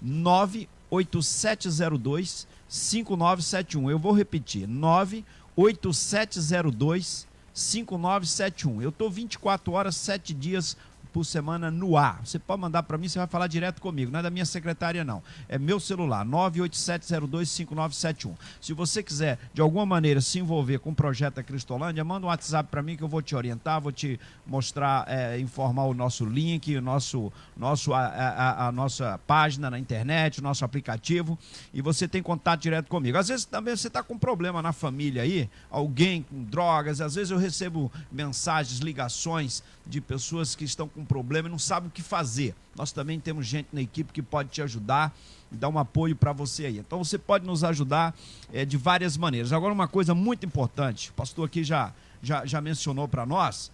98702 5971. Eu vou repetir, 98702 5971. Eu estou 24 horas, 7 dias por semana no ar. Você pode mandar para mim, você vai falar direto comigo, não é da minha secretária não, é meu celular, 987025971. Se você quiser de alguma maneira se envolver com o projeto da Cristolândia, manda um WhatsApp para mim que eu vou te orientar, vou te mostrar, informar o nosso link, a nossa página na internet, o nosso aplicativo, e você tem contato direto comigo. Às vezes também você está com um problema na família aí, alguém com drogas, às vezes eu recebo mensagens, ligações de pessoas que estão com problema e não sabem o que fazer. Nós também temos gente na equipe que pode te ajudar e dar um apoio para você aí. Então você pode nos ajudar de várias maneiras. Agora, uma coisa muito importante, o pastor aqui já mencionou para nós,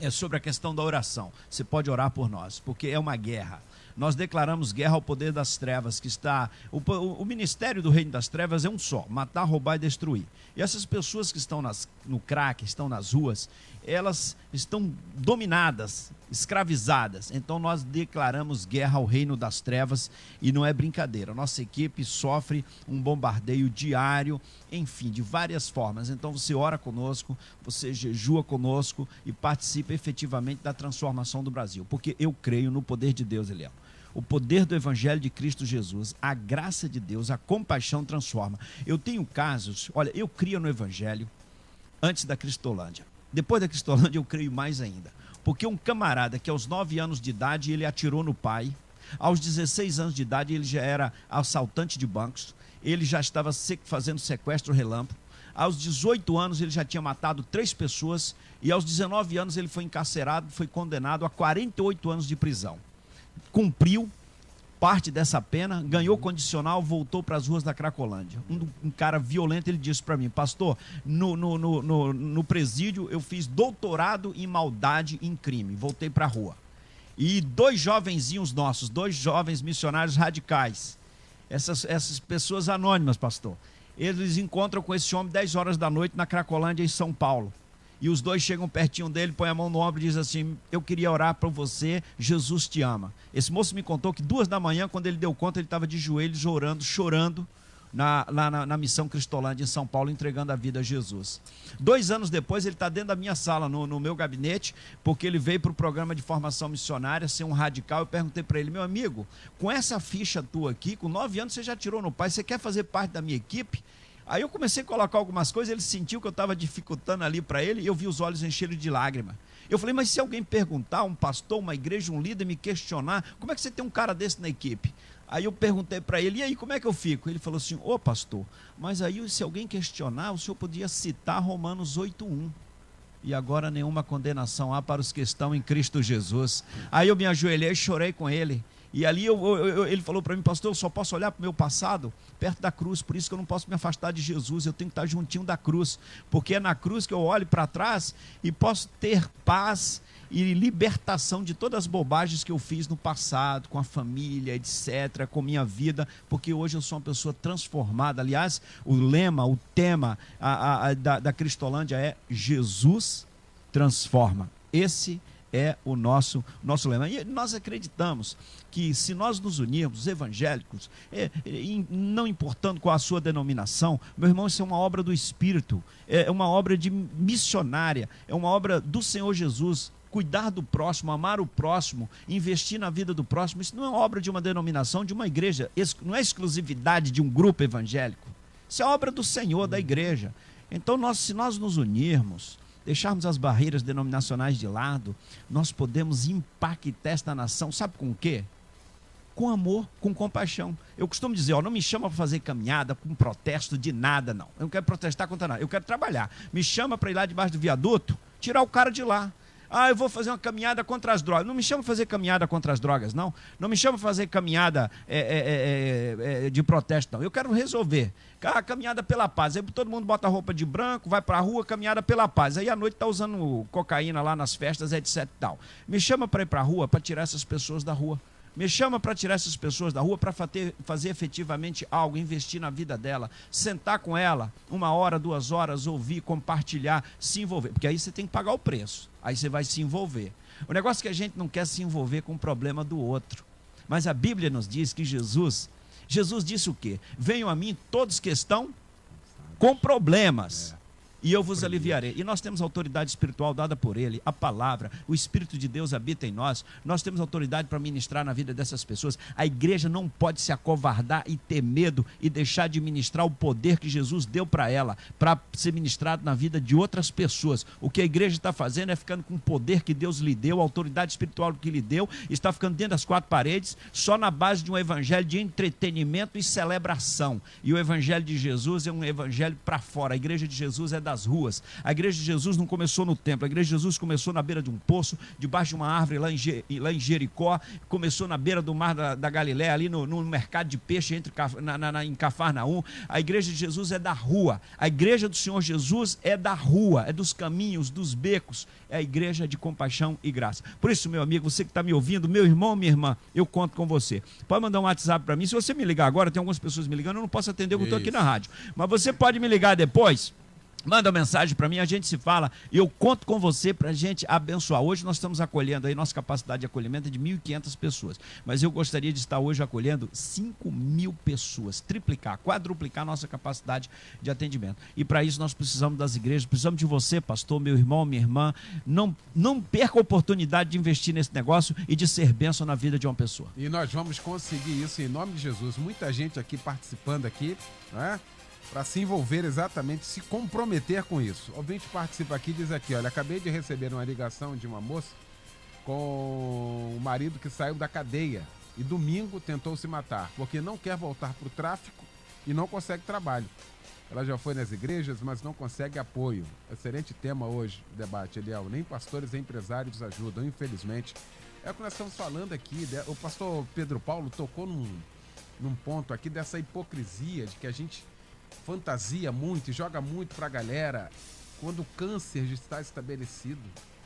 é sobre a questão da oração. Você pode orar por nós, porque é uma guerra. Nós declaramos guerra ao poder das trevas, que está... O ministério do reino das trevas é um só: matar, roubar e destruir. E essas pessoas que estão no crack, estão nas ruas, elas estão dominadas, escravizadas. Então nós declaramos guerra ao reino das trevas, e não é brincadeira. Nossa equipe sofre um bombardeio diário, enfim, de várias formas. Então você ora conosco, você jejua conosco e participa efetivamente da transformação do Brasil, porque eu creio no poder de Deus, Eliel. O poder do Evangelho de Cristo Jesus, a graça de Deus, a compaixão transforma. Eu tenho casos, olha, eu crio no Evangelho antes da Cristolândia. Depois da Cristolândia eu creio mais ainda. Porque um camarada que aos 9 anos de idade ele atirou no pai, aos 16 anos de idade ele já era assaltante de bancos, ele já estava fazendo sequestro relâmpago, aos 18 anos ele já tinha matado 3 pessoas e aos 19 anos ele foi encarcerado, foi condenado a 48 anos de prisão. Cumpriu parte dessa pena, ganhou condicional, voltou para as ruas da Cracolândia. Um cara violento, ele disse para mim: pastor, no presídio eu fiz doutorado em maldade, em crime, voltei para a rua. E 2 jovenzinhos nossos, 2 jovens missionários radicais, essas pessoas anônimas, pastor, eles encontram com esse homem 10 horas da noite na Cracolândia, em São Paulo. E os 2 chegam pertinho dele, põem a mão no ombro e dizem assim: eu queria orar para você, Jesus te ama. Esse moço me contou que 2 da manhã, quando ele deu conta, ele estava de joelhos orando, chorando, na Missão Cristolândia em São Paulo, entregando a vida a Jesus. 2 anos depois, ele está dentro da minha sala, no meu gabinete, porque ele veio para o programa de formação missionária, ser um radical. Eu perguntei para ele: meu amigo, com essa ficha tua aqui, com 9 anos você já tirou no pai, você quer fazer parte da minha equipe? Aí eu comecei a colocar algumas coisas, ele sentiu que eu estava dificultando ali para ele, e eu vi os olhos encherem de lágrima. Eu falei: mas se alguém perguntar, um pastor, uma igreja, um líder me questionar, como é que você tem um cara desse na equipe? Aí eu perguntei para ele: e aí, como é que eu fico? Ele falou assim: ô pastor, mas aí se alguém questionar, o senhor podia citar Romanos 8:1. E agora nenhuma condenação há para os que estão em Cristo Jesus. Aí eu me ajoelhei e chorei com ele. E ali ele falou para mim, pastor, eu só posso olhar para o meu passado perto da cruz, por isso que eu não posso me afastar de Jesus, eu tenho que estar juntinho da cruz, porque é na cruz que eu olho para trás e posso ter paz e libertação de todas as bobagens que eu fiz no passado, com a família, etc., com minha vida, porque hoje eu sou uma pessoa transformada. Aliás, o lema, o tema da Cristolândia é Jesus transforma. Esse é o nosso lema. E nós acreditamos que se nós nos unirmos, os evangélicos, não importando qual a sua denominação, meu irmão, isso é uma obra do Espírito, é uma obra de missionária, é uma obra do Senhor Jesus. Cuidar do próximo, amar o próximo, investir na vida do próximo, isso não é obra de uma denominação, de uma igreja, não é exclusividade de um grupo evangélico, isso é obra do Senhor, da igreja. Então, se nós nos unirmos, deixarmos as barreiras denominacionais de lado, nós podemos impactar esta nação, sabe com o quê? Com amor, com compaixão. Eu costumo dizer, não me chama para fazer caminhada, com protesto de nada, não. Eu não quero protestar contra nada, eu quero trabalhar. Me chama para ir lá debaixo do viaduto, tirar o cara de lá. Eu vou fazer uma caminhada contra as drogas. Não me chama para fazer caminhada contra as drogas, não. Não me chama para fazer caminhada de protesto, não. Eu quero resolver. Caminhada pela paz. Aí todo mundo bota roupa de branco, vai para a rua, caminhada pela paz. Aí à noite está usando cocaína lá nas festas, etc. e tal. Me chama para ir para a rua, para tirar essas pessoas da rua. Me chama para tirar essas pessoas da rua, para fazer efetivamente algo, investir na vida dela, sentar com ela 1 hora, 2 horas, ouvir, compartilhar, se envolver. Porque aí você tem que pagar o preço, aí você vai se envolver. O negócio é que a gente não quer se envolver com o problema do outro. Mas a Bíblia nos diz que Jesus disse o quê? Venham a mim todos que estão com problemas. E eu vos aliviarei. E nós temos autoridade espiritual dada por ele, a palavra, o Espírito de Deus habita em nós. Nós temos autoridade para ministrar na vida dessas pessoas. A igreja não pode se acovardar e ter medo e deixar de ministrar o poder que Jesus deu para ela, para ser ministrado na vida de outras pessoas. O que a igreja está fazendo é ficando com o poder que Deus lhe deu, a autoridade espiritual que lhe deu, está ficando dentro das 4 paredes, só na base de um evangelho de entretenimento e celebração. E o evangelho de Jesus é um evangelho para fora. A igreja de Jesus é das ruas. A igreja de Jesus não começou no templo, a igreja de Jesus começou na beira de um poço, debaixo de uma árvore lá em Jericó, começou na beira do mar da Galiléia, ali no mercado de peixe em Cafarnaum. A igreja de Jesus é da rua, a igreja do Senhor Jesus é da rua, é dos caminhos, dos becos, é a igreja de compaixão e graça. Por isso, meu amigo, você que está me ouvindo, meu irmão, minha irmã, eu conto com você. Pode mandar um WhatsApp para mim, se você me ligar agora, tem algumas pessoas me ligando, eu não posso atender porque eu estou aqui na rádio, mas você pode me ligar depois. Manda uma mensagem para mim, a gente se fala, eu conto com você para a gente abençoar. Hoje nós estamos acolhendo aí, nossa capacidade de acolhimento é de 1.500 pessoas, mas eu gostaria de estar hoje acolhendo 5.000 pessoas, triplicar, quadruplicar nossa capacidade de atendimento. E para isso nós precisamos das igrejas, precisamos de você, pastor, meu irmão, minha irmã. Não perca a oportunidade de investir nesse negócio e de ser bênção na vida de uma pessoa. E nós vamos conseguir isso em nome de Jesus. Muita gente aqui participando aqui, né? Para se envolver exatamente, se comprometer com isso. O ouvinte participa aqui, diz aqui, olha, acabei de receber uma ligação de uma moça com o marido que saiu da cadeia e domingo tentou se matar, porque não quer voltar para o tráfico e não consegue trabalho. Ela já foi nas igrejas, mas não consegue apoio. Excelente tema hoje, o debate, Eliel. Nem pastores nem empresários ajudam, infelizmente. É o que nós estamos falando aqui. O pastor Pedro Paulo tocou num ponto aqui dessa hipocrisia de que a gente fantasia muito e joga muito pra galera quando o câncer já está estabelecido.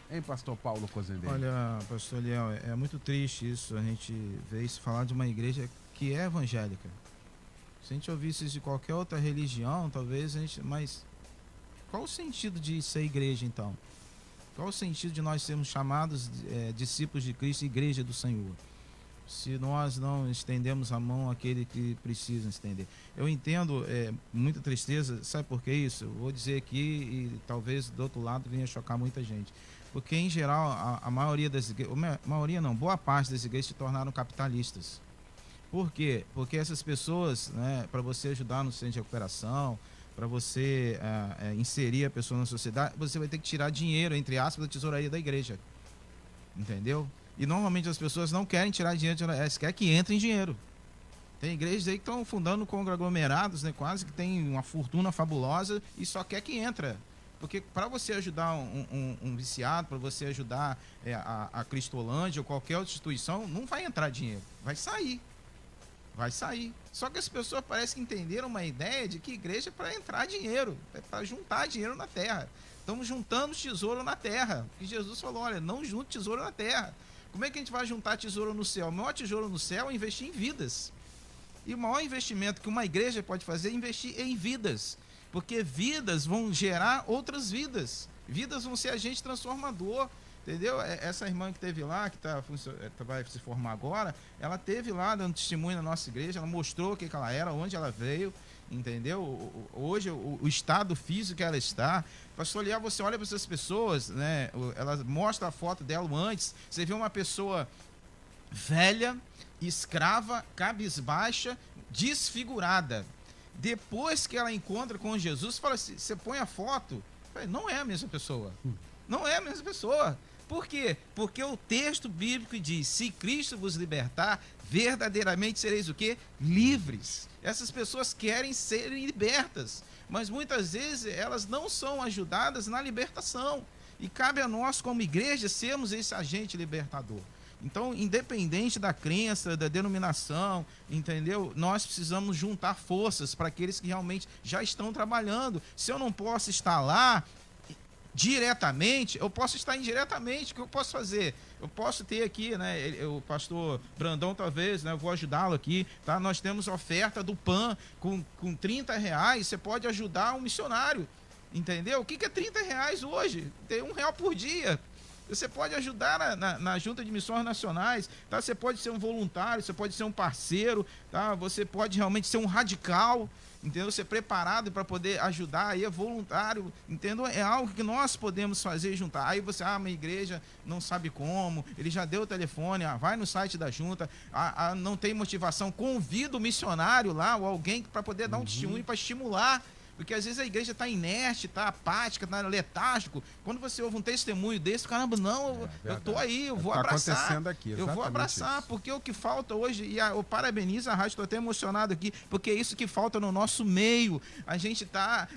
Hein, pastor Paulo Cozendei? Olha, pastor Eliel, é muito triste isso, a gente vê isso falar de uma igreja que é evangélica. Se a gente ouvisse isso de qualquer outra religião, talvez a gente... Mas qual o sentido de ser igreja, então? Qual o sentido de nós sermos chamados discípulos de Cristo, igreja do Senhor? Se nós não estendemos a mão àquele que precisa estender. Eu entendo muita tristeza, sabe por que isso? Eu vou dizer aqui e talvez do outro lado venha chocar muita gente. Porque em geral a maioria das igrejas, boa parte das igrejas se tornaram capitalistas. Por quê? Porque essas pessoas, né, para você ajudar no centro de recuperação, para você inserir a pessoa na sociedade, você vai ter que tirar dinheiro, entre aspas, da tesouraria da igreja. Entendeu? E normalmente as pessoas não querem tirar dinheiro, elas querem que entre em dinheiro. Tem igrejas aí que estão fundando conglomerados, né, quase que tem uma fortuna fabulosa e só quer que entra. Porque para você ajudar um viciado, para você ajudar a Cristolândia ou qualquer outra instituição, não vai entrar dinheiro, vai sair. Vai sair. Só que as pessoas parecem que entenderam uma ideia de que igreja é para entrar dinheiro, é para juntar dinheiro na terra. Estamos juntando tesouro na terra. Porque Jesus falou, olha, não junte tesouro na terra. Como é que a gente vai juntar tesouro no céu? O maior tesouro no céu é investir em vidas. E o maior investimento que uma igreja pode fazer é investir em vidas. Porque vidas vão gerar outras vidas. Vidas vão ser agente transformador. Entendeu? Essa irmã que teve lá, que vai se formar agora, ela teve lá dando testemunho na nossa igreja, ela mostrou o que ela era, onde ela veio, entendeu? Hoje, o estado físico que ela está. Pastor Liel, você olha para essas pessoas, né? Ela mostra a foto dela antes, você vê uma pessoa velha, escrava, cabisbaixa, desfigurada. Depois que ela encontra com Jesus, fala assim, você põe a foto, não é a mesma pessoa. Não é a mesma pessoa. Por quê? Porque o texto bíblico diz, se Cristo vos libertar, verdadeiramente sereis o quê? Livres. Essas pessoas querem ser libertas, mas muitas vezes elas não são ajudadas na libertação. E cabe a nós, como igreja, sermos esse agente libertador. Então, independente da crença, da denominação, entendeu? Nós precisamos juntar forças para aqueles que realmente já estão trabalhando. Se eu não posso estar lá diretamente, eu posso estar indiretamente. O que eu posso fazer? Eu posso ter aqui, né, o pastor Brandão, talvez, né, eu vou ajudá-lo aqui, tá? Nós temos oferta do PAN com R$30, você pode ajudar um missionário, entendeu? O que é R$30 hoje? Tem R$1 por dia. Você pode ajudar na Junta de Missões Nacionais, tá? Você pode ser um voluntário, você pode ser um parceiro, tá? Você pode realmente ser um radical, entendeu? Ser preparado para poder ajudar, aí é voluntário, entendeu? É algo que nós podemos fazer e juntar. Aí você, minha igreja não sabe como, ele já deu o telefone, vai no site da junta, não tem motivação, convida o missionário lá, ou alguém para poder dar um testemunho, para estimular. Porque às vezes a igreja está inerte, está apática, está letárgico. Quando você ouve um testemunho desse, caramba, não, eu estou aí, eu vou abraçar. Acontecendo aqui, eu vou abraçar, isso. Porque o que falta hoje, e eu parabenizo a rádio, estou até emocionado aqui, porque é isso que falta no nosso meio. A gente está,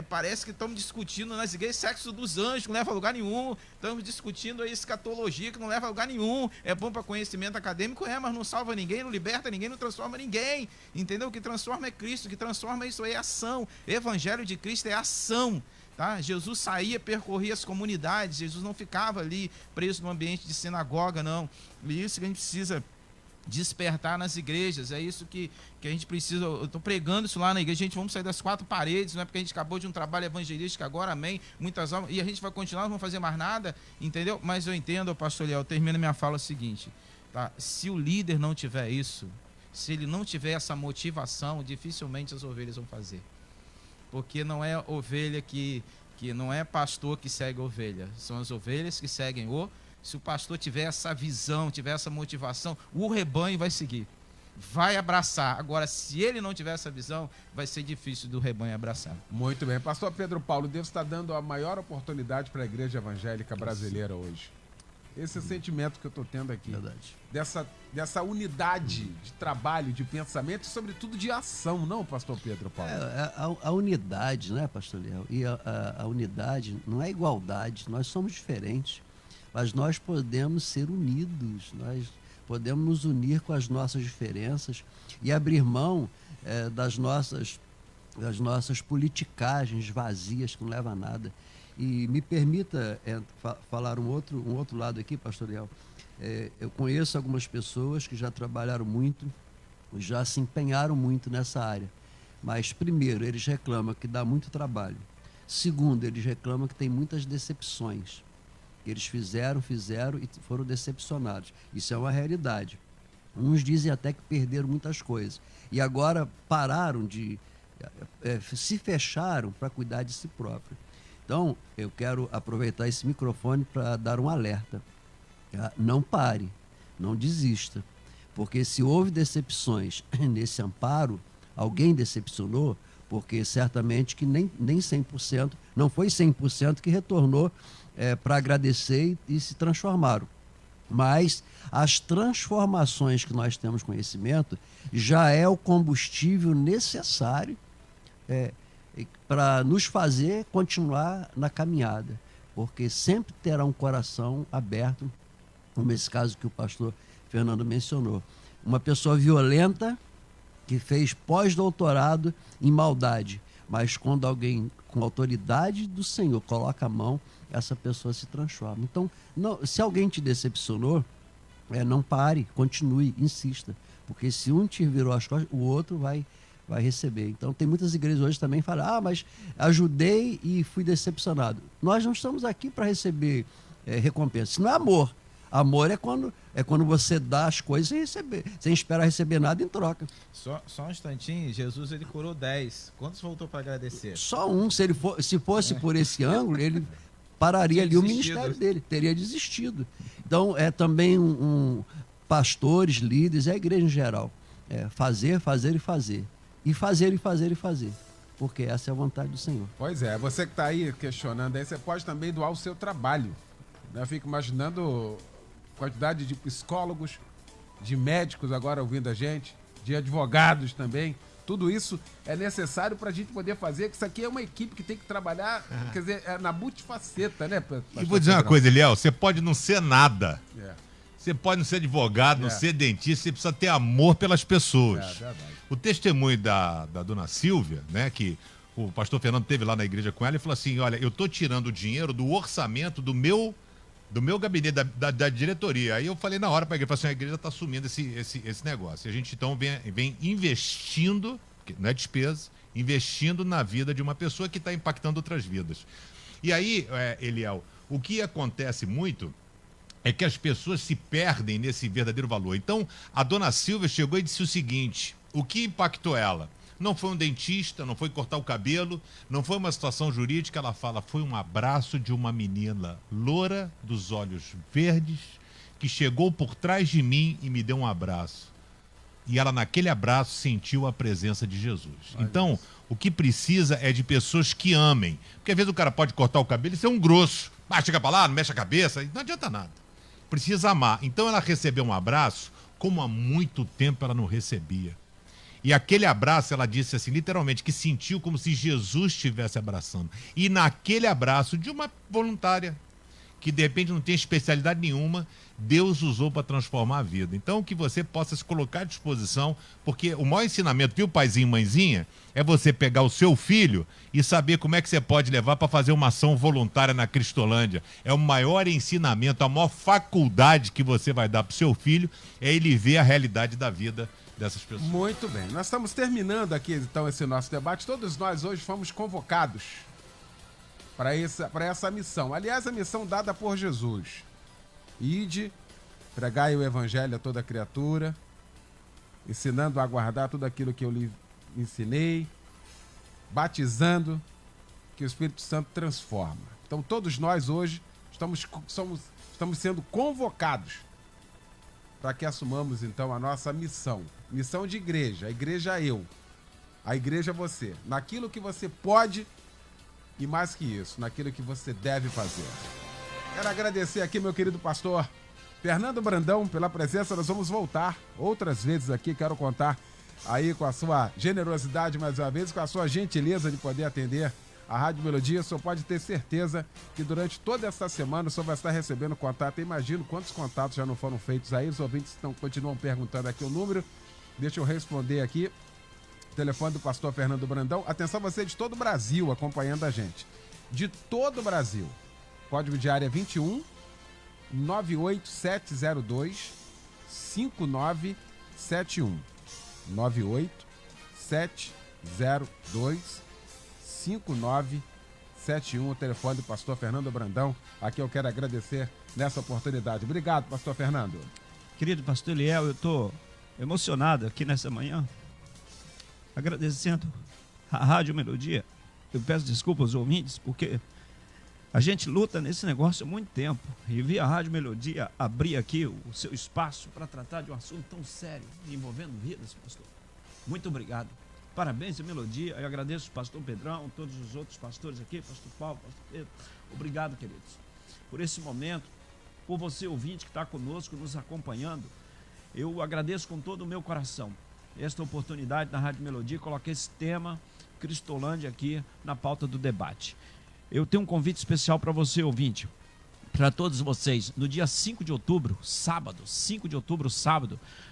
parece que estamos discutindo nas igrejas sexo dos anjos, que não leva a lugar nenhum. Estamos discutindo a escatologia, que não leva a lugar nenhum. É bom para conhecimento acadêmico, mas não salva ninguém, não liberta ninguém, não transforma ninguém. Entendeu? O que transforma é Cristo, o que transforma isso é ação. Evangelho de Cristo é ação, tá? Jesus saía, percorria as comunidades, Jesus não ficava ali preso no ambiente de sinagoga, não. E isso que a gente precisa despertar nas igrejas, é isso que a gente precisa. Eu estou pregando isso lá na igreja, gente, vamos sair das quatro paredes, não é porque a gente acabou de um trabalho evangelístico agora, amém, muitas almas, e a gente vai continuar, não vamos fazer mais nada, entendeu? Mas eu entendo, pastor Liel, eu termino minha fala o seguinte, tá? Se o líder não tiver isso, se ele não tiver essa motivação, dificilmente as ovelhas vão fazer. Porque não é ovelha que não é pastor que segue ovelha, são as ovelhas que seguem o. Se o pastor tiver essa visão, tiver essa motivação, o rebanho vai seguir, vai abraçar. Agora, se ele não tiver essa visão, vai ser difícil do rebanho abraçar. Muito bem. Pastor Pedro Paulo, Deus está dando a maior oportunidade para a igreja evangélica brasileira hoje. Esse é o sentimento que eu estou tendo aqui. Verdade. Dessa unidade de trabalho, de pensamento e, sobretudo, de ação, não, pastor Pedro Paulo? A unidade, né, pastor Liel? E a unidade não é igualdade, nós somos diferentes, mas nós podemos ser unidos, nós podemos nos unir com as nossas diferenças e abrir mão das nossas politicagens vazias que não levam a nada. E me permita falar um outro lado aqui, pastor Liel. Eu conheço algumas pessoas que já trabalharam muito, já se empenharam muito nessa área. Mas, primeiro, eles reclamam que dá muito trabalho. Segundo, eles reclamam que tem muitas decepções. Eles fizeram e foram decepcionados. Isso é uma realidade. Uns dizem até que perderam muitas coisas. E agora pararam se fecharam para cuidar de si próprio. Então, eu quero aproveitar esse microfone para dar um alerta. Não pare, não desista. Porque se houve decepções nesse amparo, alguém decepcionou, porque certamente que nem 100%, não foi 100% que retornou para agradecer e se transformaram. Mas as transformações que nós temos conhecimento já é o combustível necessário para nos fazer continuar na caminhada, porque sempre terá um coração aberto, como esse caso que o pastor Fernando mencionou. Uma pessoa violenta que fez pós-doutorado em maldade, mas quando alguém com autoridade do Senhor coloca a mão, essa pessoa se transforma. Então, se alguém te decepcionou, não pare, continue, insista, porque se um te virou as costas, o outro vai receber. Então, tem muitas igrejas hoje também que falam, mas ajudei e fui decepcionado. Nós não estamos aqui para receber recompensa. Isso não é amor. Amor é quando você dá as coisas sem receber, sem esperar receber nada em troca. Só um instantinho, Jesus ele curou 10. Quantos voltou para agradecer? Só um. Se fosse por esse ângulo, ele pararia ali o ministério dele, teria desistido. Então, é também pastores, líderes, é a igreja em geral. Fazer, fazer e fazer. E fazer, e fazer, e fazer. Porque essa é a vontade do Senhor. Pois é, você que está aí questionando, aí você pode também doar o seu trabalho. Eu fico imaginando a quantidade de psicólogos, de médicos agora ouvindo a gente, de advogados também. Tudo isso é necessário para a gente poder fazer, que isso aqui é uma equipe que tem que trabalhar, quer dizer, na multifaceta, né? E vou dizer uma coisa, Eliel, você pode não ser nada. É. Você pode não ser advogado, não ser dentista, você precisa ter amor pelas pessoas. Verdade. O testemunho da dona Silvia, né, que o pastor Fernando teve lá na igreja com ela e falou assim, olha, eu tô tirando o dinheiro do orçamento do meu gabinete, da diretoria. Aí eu falei na hora para a igreja, falei assim, a igreja está assumindo esse negócio. E a gente então vem investindo, não é despesa, investindo na vida de uma pessoa que está impactando outras vidas. E aí, Eliel, o que acontece muito é que as pessoas se perdem nesse verdadeiro valor. Então, a dona Silvia chegou e disse o seguinte, o que impactou ela? Não foi um dentista, não foi cortar o cabelo, não foi uma situação jurídica, ela fala, foi um abraço de uma menina loura, dos olhos verdes, que chegou por trás de mim e me deu um abraço. E ela, naquele abraço, sentiu a presença de Jesus. Então, o que precisa é de pessoas que amem. Porque às vezes o cara pode cortar o cabelo e ser um grosso. Chega pra lá, não mexe a cabeça, não adianta nada. Precisa amar. Então ela recebeu um abraço como há muito tempo ela não recebia. E aquele abraço, ela disse assim, literalmente, que sentiu como se Jesus estivesse abraçando. E naquele abraço de uma voluntária, que de repente não tem especialidade nenhuma, Deus usou para transformar a vida. Então, que você possa se colocar à disposição, porque o maior ensinamento, viu, paizinho, mãezinha, é você pegar o seu filho e saber como é que você pode levar para fazer uma ação voluntária na Cristolândia. É o maior ensinamento, a maior faculdade que você vai dar para o seu filho, é ele ver a realidade da vida dessas pessoas. Muito bem. Nós estamos terminando aqui, então, esse nosso debate. Todos nós hoje fomos convocados para essa missão. Aliás, a missão dada por Jesus. Ide, pregai o evangelho a toda criatura, ensinando a guardar tudo aquilo que eu lhe ensinei, batizando, que o Espírito Santo transforma. Então, todos nós hoje estamos sendo convocados para que assumamos, então, a nossa missão. Missão de igreja. A igreja eu. A igreja você. Naquilo que você pode e, mais que isso, naquilo que você deve fazer. Quero agradecer aqui, meu querido pastor Fernando Brandão, pela presença. Nós vamos voltar outras vezes aqui. Quero contar aí com a sua generosidade, mais uma vez, com a sua gentileza de poder atender a Rádio Melodia. O senhor pode ter certeza que durante toda essa semana o senhor vai estar recebendo contato. Eu imagino quantos contatos já não foram feitos aí. Os ouvintes continuam perguntando aqui o número. Deixa eu responder aqui. Telefone do pastor Fernando Brandão. Atenção, você de todo o Brasil acompanhando a gente. De todo o Brasil. Código de área 21 98702 5971. 98702 5971, o telefone do pastor Fernando Brandão. Aqui eu quero agradecer nessa oportunidade. Obrigado, pastor Fernando. Querido pastor Eliel, eu estou emocionado aqui nessa manhã, agradecendo a Rádio Melodia. Eu peço desculpa aos ouvintes, porque a gente luta nesse negócio há muito tempo. E vi a Rádio Melodia abrir aqui o seu espaço para tratar de um assunto tão sério, envolvendo vidas, pastor. Muito obrigado. Parabéns à Melodia. Eu agradeço o pastor Pedrão, todos os outros pastores aqui, pastor Paulo, pastor Pedro. Obrigado, queridos, por esse momento, por você ouvinte que está conosco, nos acompanhando. Eu agradeço com todo o meu coração esta oportunidade da Rádio Melodia, coloquei esse tema. Cristolândia aqui na pauta do debate. Eu tenho um convite especial para você, ouvinte, para todos vocês. No dia 5 de outubro, sábado,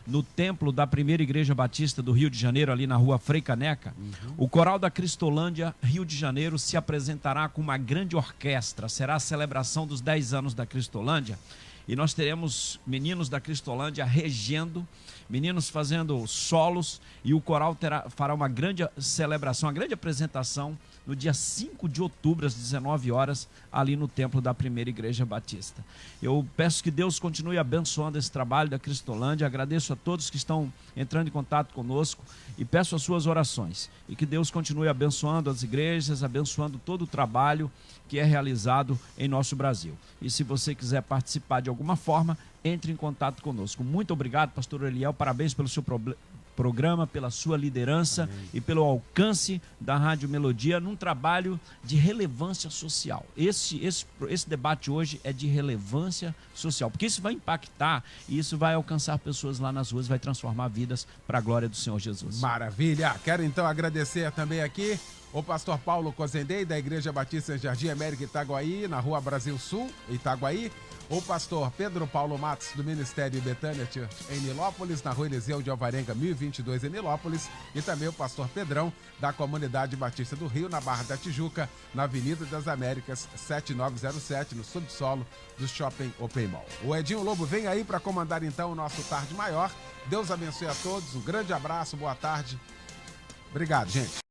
no templo da Primeira Igreja Batista do Rio de Janeiro, ali na rua Frei Caneca, o Coral da Cristolândia, Rio de Janeiro, se apresentará com uma grande orquestra. Será a celebração dos 10 anos da Cristolândia. E nós teremos meninos da Cristolândia regendo, meninos fazendo solos, e o coral fará uma grande celebração, uma grande apresentação no dia 5 de outubro, às 19 horas, ali no templo da Primeira Igreja Batista. Eu peço que Deus continue abençoando esse trabalho da Cristolândia, agradeço a todos que estão entrando em contato conosco e peço as suas orações. E que Deus continue abençoando as igrejas, abençoando todo o trabalho que é realizado em nosso Brasil. E se você quiser participar de alguma forma, entre em contato conosco. Muito obrigado, pastor Eliel, parabéns pelo seu programa, pela sua liderança. Amém. E pelo alcance da Rádio Melodia num trabalho de relevância social. Esse debate hoje é de relevância social, porque isso vai impactar e isso vai alcançar pessoas lá nas ruas, vai transformar vidas para a glória do Senhor Jesus. Maravilha! Quero então agradecer também aqui o pastor Paulo Cozendei, da Igreja Batista Jardim América Itaguaí, na Rua Brasil Sul, Itaguaí. O pastor Pedro Paulo Matos, do Ministério Betânia Church, em Nilópolis, na Rua Eliseu de Alvarenga, 1022, em Nilópolis. E também o pastor Pedrão, da Comunidade Batista do Rio, na Barra da Tijuca, na Avenida das Américas, 7907, no subsolo do Shopping Open Mall. O Edinho Lobo vem aí para comandar então o nosso Tarde Maior. Deus abençoe a todos, um grande abraço, boa tarde. Obrigado, gente.